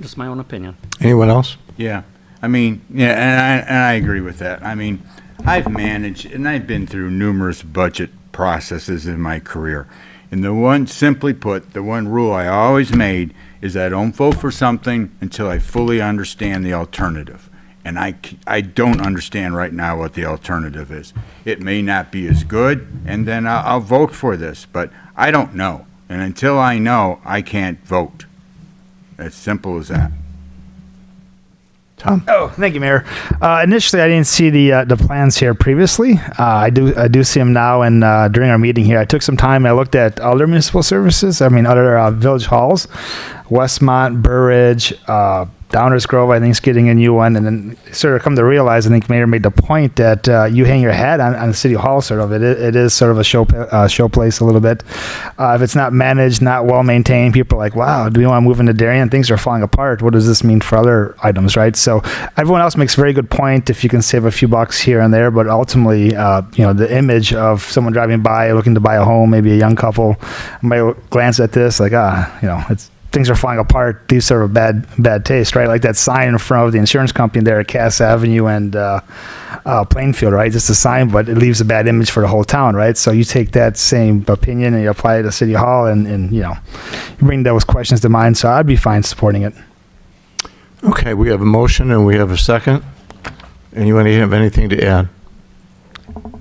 Just my own opinion. Anyone else? Yeah. I mean, yeah, and I agree with that. I mean, I've managed, and I've been through numerous budget processes in my career. And simply put, the one rule I always made is I don't vote for something until I fully understand the alternative. And I don't understand right now what the alternative is. It may not be as good, and then I'll vote for this, but I don't know. And until I know, I can't vote. As simple as that. Tom? Oh, thank you, Mayor. Initially, I didn't see the plans here previously. I do see them now, and during our meeting here, I took some time. I looked at other municipal services. Other village halls, Westmont, Burridge, Downers Grove, I think, is getting a new one, and then sort of come to realize, I think Mayor made the point that you hang your hat on City Hall, sort of. It is sort of a show place a little bit. If it's not managed, not well maintained, people are like, wow, do we want to move into Darien? Things are falling apart. What does this mean for other items, right? So everyone else makes a very good point if you can save a few bucks here and there, but ultimately, the image of someone driving by looking to buy a home, maybe a young couple, might glance at this like, it's things are falling apart. These sort of bad taste, right? Like that sign in front of the insurance company there at Cass Avenue and Plainfield, right? Just a sign, but it leaves a bad image for the whole town, right? So you take that same opinion and you apply it to City Hall, and you bring those questions to mind. So I'd be fine supporting it. Okay, we have a motion and we have a second. Anyone have anything to add?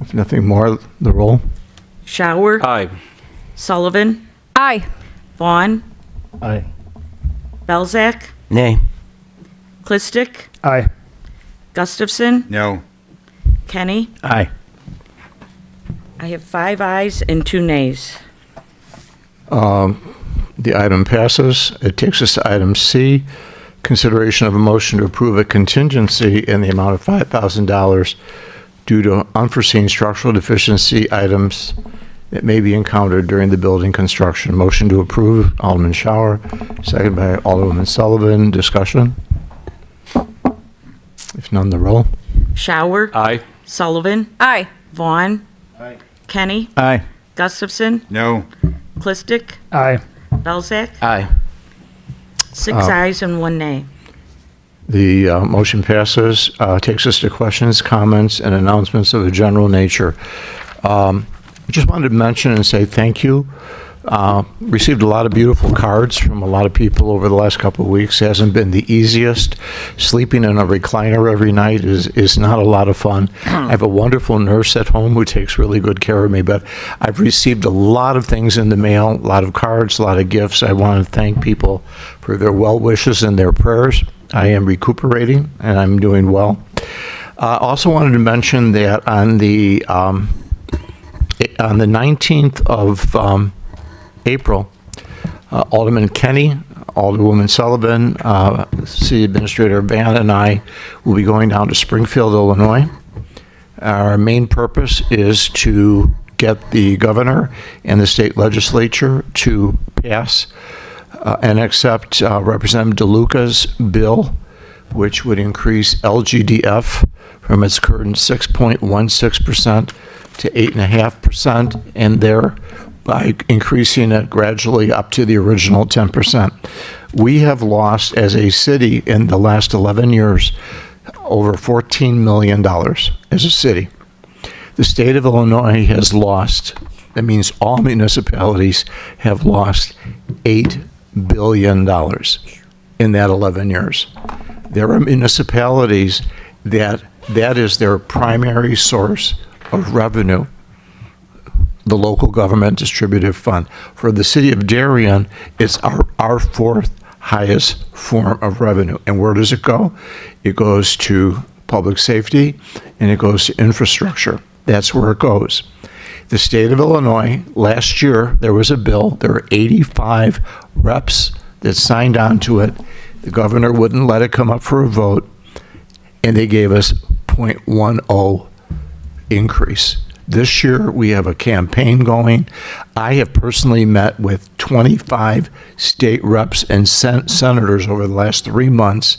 If nothing more, the roll. Shower. Aye. Sullivan. Aye. Vaughn. Aye. Belzak. Nay. Clistic. Aye. Gustafson. No. Kenny. Aye. I have 5 ayes and 2 nays. The item passes. It takes us to item C, consideration of a motion to approve a contingency in the amount of $5,000 due to unforeseen structural deficiency items that may be encountered during the building construction. Motion to approve, Alderman Shower, second by Alderwoman Sullivan. Discussion? If none, the roll. Shower. Aye. Sullivan. Aye. Vaughn. Aye. Kenny. Aye. Gustafson. No. Clistic. Aye. Belzak. Aye. 6 ayes and 1 nay. The motion passes. Takes us to questions, comments, and announcements of a general nature. I just wanted to mention and say thank you. Received a lot of beautiful cards from a lot of people over the last couple of weeks. It hasn't been the easiest. Sleeping in a recliner every night is not a lot of fun. I have a wonderful nurse at home who takes really good care of me, but I've received a lot of things in the mail, a lot of cards, a lot of gifts. I want to thank people for their well wishes and their prayers. I am recuperating and I'm doing well. Also wanted to mention that on the 19th of April, Alderman Kenny, Alderwoman Sullivan, City Administrator Van, and I will be going down to Springfield, Illinois. Our main purpose is to get the governor and the state legislature to pass and accept Representative DeLuca's bill, which would increase LGDF from its current 6.16% to 8.5%, and thereby increasing it gradually up to the original 10%. We have lost, as a city, in the last 11 years, over $14 million as a city. The state of Illinois has lost, that means all municipalities have lost $8 billion in that 11 years. There are municipalities that is their primary source of revenue, the local government distributive fund. For the city of Darien, it's our fourth highest form of revenue. And where does it go? It goes to public safety and it goes to infrastructure. That's where it goes. The state of Illinois, last year, there was a bill. There were 85 reps that signed on to it. The governor wouldn't let it come up for a vote, and they gave us 0.10 increase. This year, we have a campaign going. I have personally met with 25 state reps and senators over the last 3 months,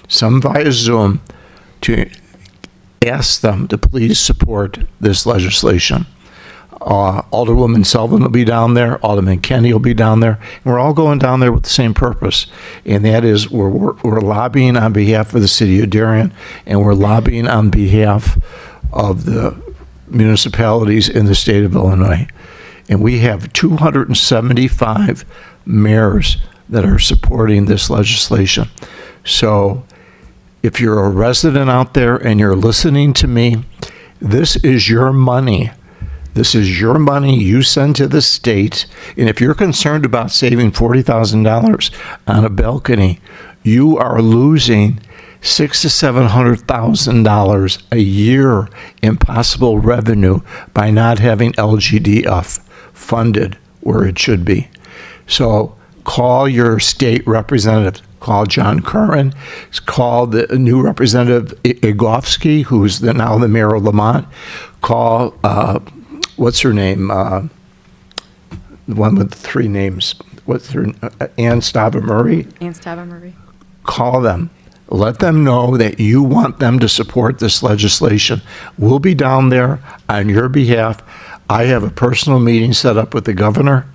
some via Zoom, to ask them to please support this legislation. Alderwoman Sullivan will be down there, Alderman Kenny will be down there, and we're all going down there with the same purpose, and that is we're lobbying on behalf of the city of Darien, and we're lobbying on behalf of the municipalities in the state of Illinois. And we have 275 mayors that are supporting this legislation. So if you're a resident out there and you're listening to me, this is your money. This is your money you send to the state. And if you're concerned about saving $40,000 on a balcony, you are losing $600,000 to $700,000 a year in possible revenue by not having LGDF funded where it should be. So call your state representative, Call John Curran. Call the new representative Igofsky, who's now the mayor of Lamont. Call, what's her name? The one with 3 names. What's her, Ann Stava Murray? Ann Stava Murray. Call them. Let them know that you want them to support this legislation. We'll be down there on your behalf. I have a personal meeting set up with the governor,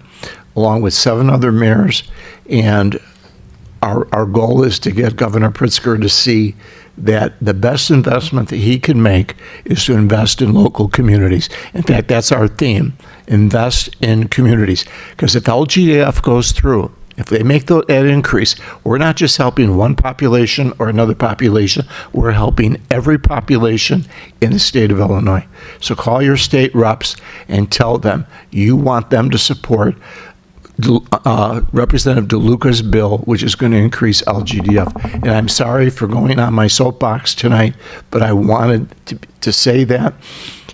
along with 7 other mayors, and our goal is to get Governor Pritzker to see that the best investment that he can make is to invest in local communities. In fact, that's our theme, invest in communities. Because if LGAF goes through, if they make that increase, we're not just helping one population or another population, we're helping every population in the state of Illinois. So call your state reps and tell them you want them to support Representative DeLuca's bill, which is going to increase LGDF. And I'm sorry for going on my soapbox tonight, but I wanted to say that.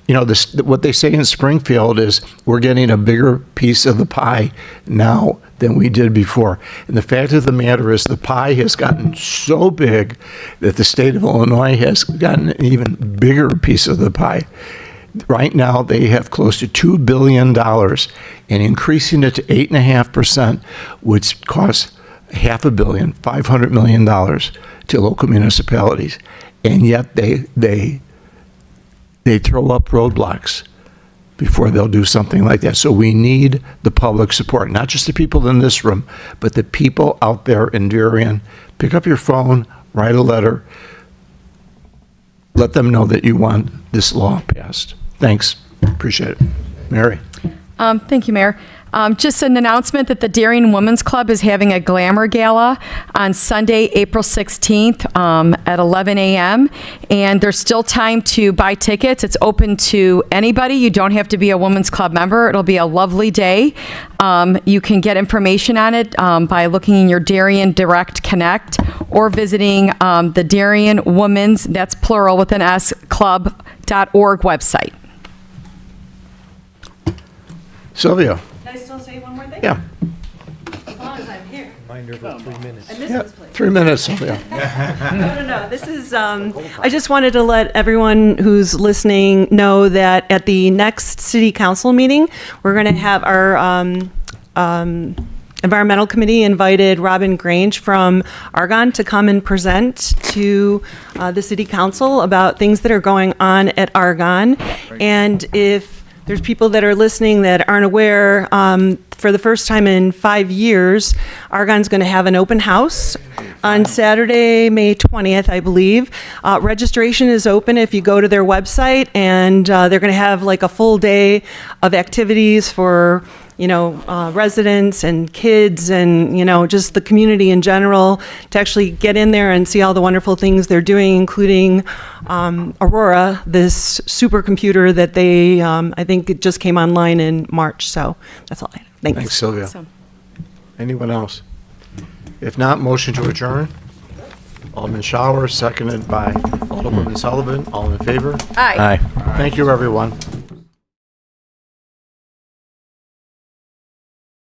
You know, what they say in Springfield is we're getting a bigger piece of the pie now than we did before. And the fact of the matter is the pie has gotten so big that the state of Illinois has gotten an even bigger piece of the pie. Right now, they have close to $2 billion, and increasing it to 8.5%, which costs $500 million to local municipalities. And yet they throw up roadblocks before they'll do something like that. So we need the public support, not just the people in this room, but the people out there in Darien. Pick up your phone, write a letter, let them know that you want this law passed. Thanks. Appreciate it. Mary. Thank you, Mayor. Just an announcement that the Darien Women's Club is having a glamour gala on Sunday, April 16th at 11 a.m. And there's still time to buy tickets. It's open to anybody. You don't have to be a Women's Club member. It'll be a lovely day. You can get information on it by looking in your Darien Direct Connect or visiting the Darien Women's, that's plural with an S, club.org website. Sylvia. Can I still say one more thing? Yeah. As long as I'm here. Reminder of 3 minutes. I missed Yeah, this place. 3 minutes, Sylvia. No. This is, I just wanted to let everyone who's listening know that at the next city council meeting, we're going to have our environmental committee invited Robin Grange from Argonne to come and present to the city council about things that are going on at Argonne. And if there's people that are listening that aren't aware, for the first time in 5 years, Argonne's going to have an open house on Saturday, May 20th, I believe. Registration is open if you go to their website, and they're going to have like a full day of activities for residents and kids and, just the community in general to actually get in there and see all the wonderful things they're doing, including Aurora, this supercomputer that they, I think it just came online in March. So that's all I have. Thanks. Thanks, Sylvia. Anyone else? If not, motion to adjourn. Alderman Shower, seconded by Alderwoman Sullivan. All in favor? Aye. Aye. Thank you, everyone.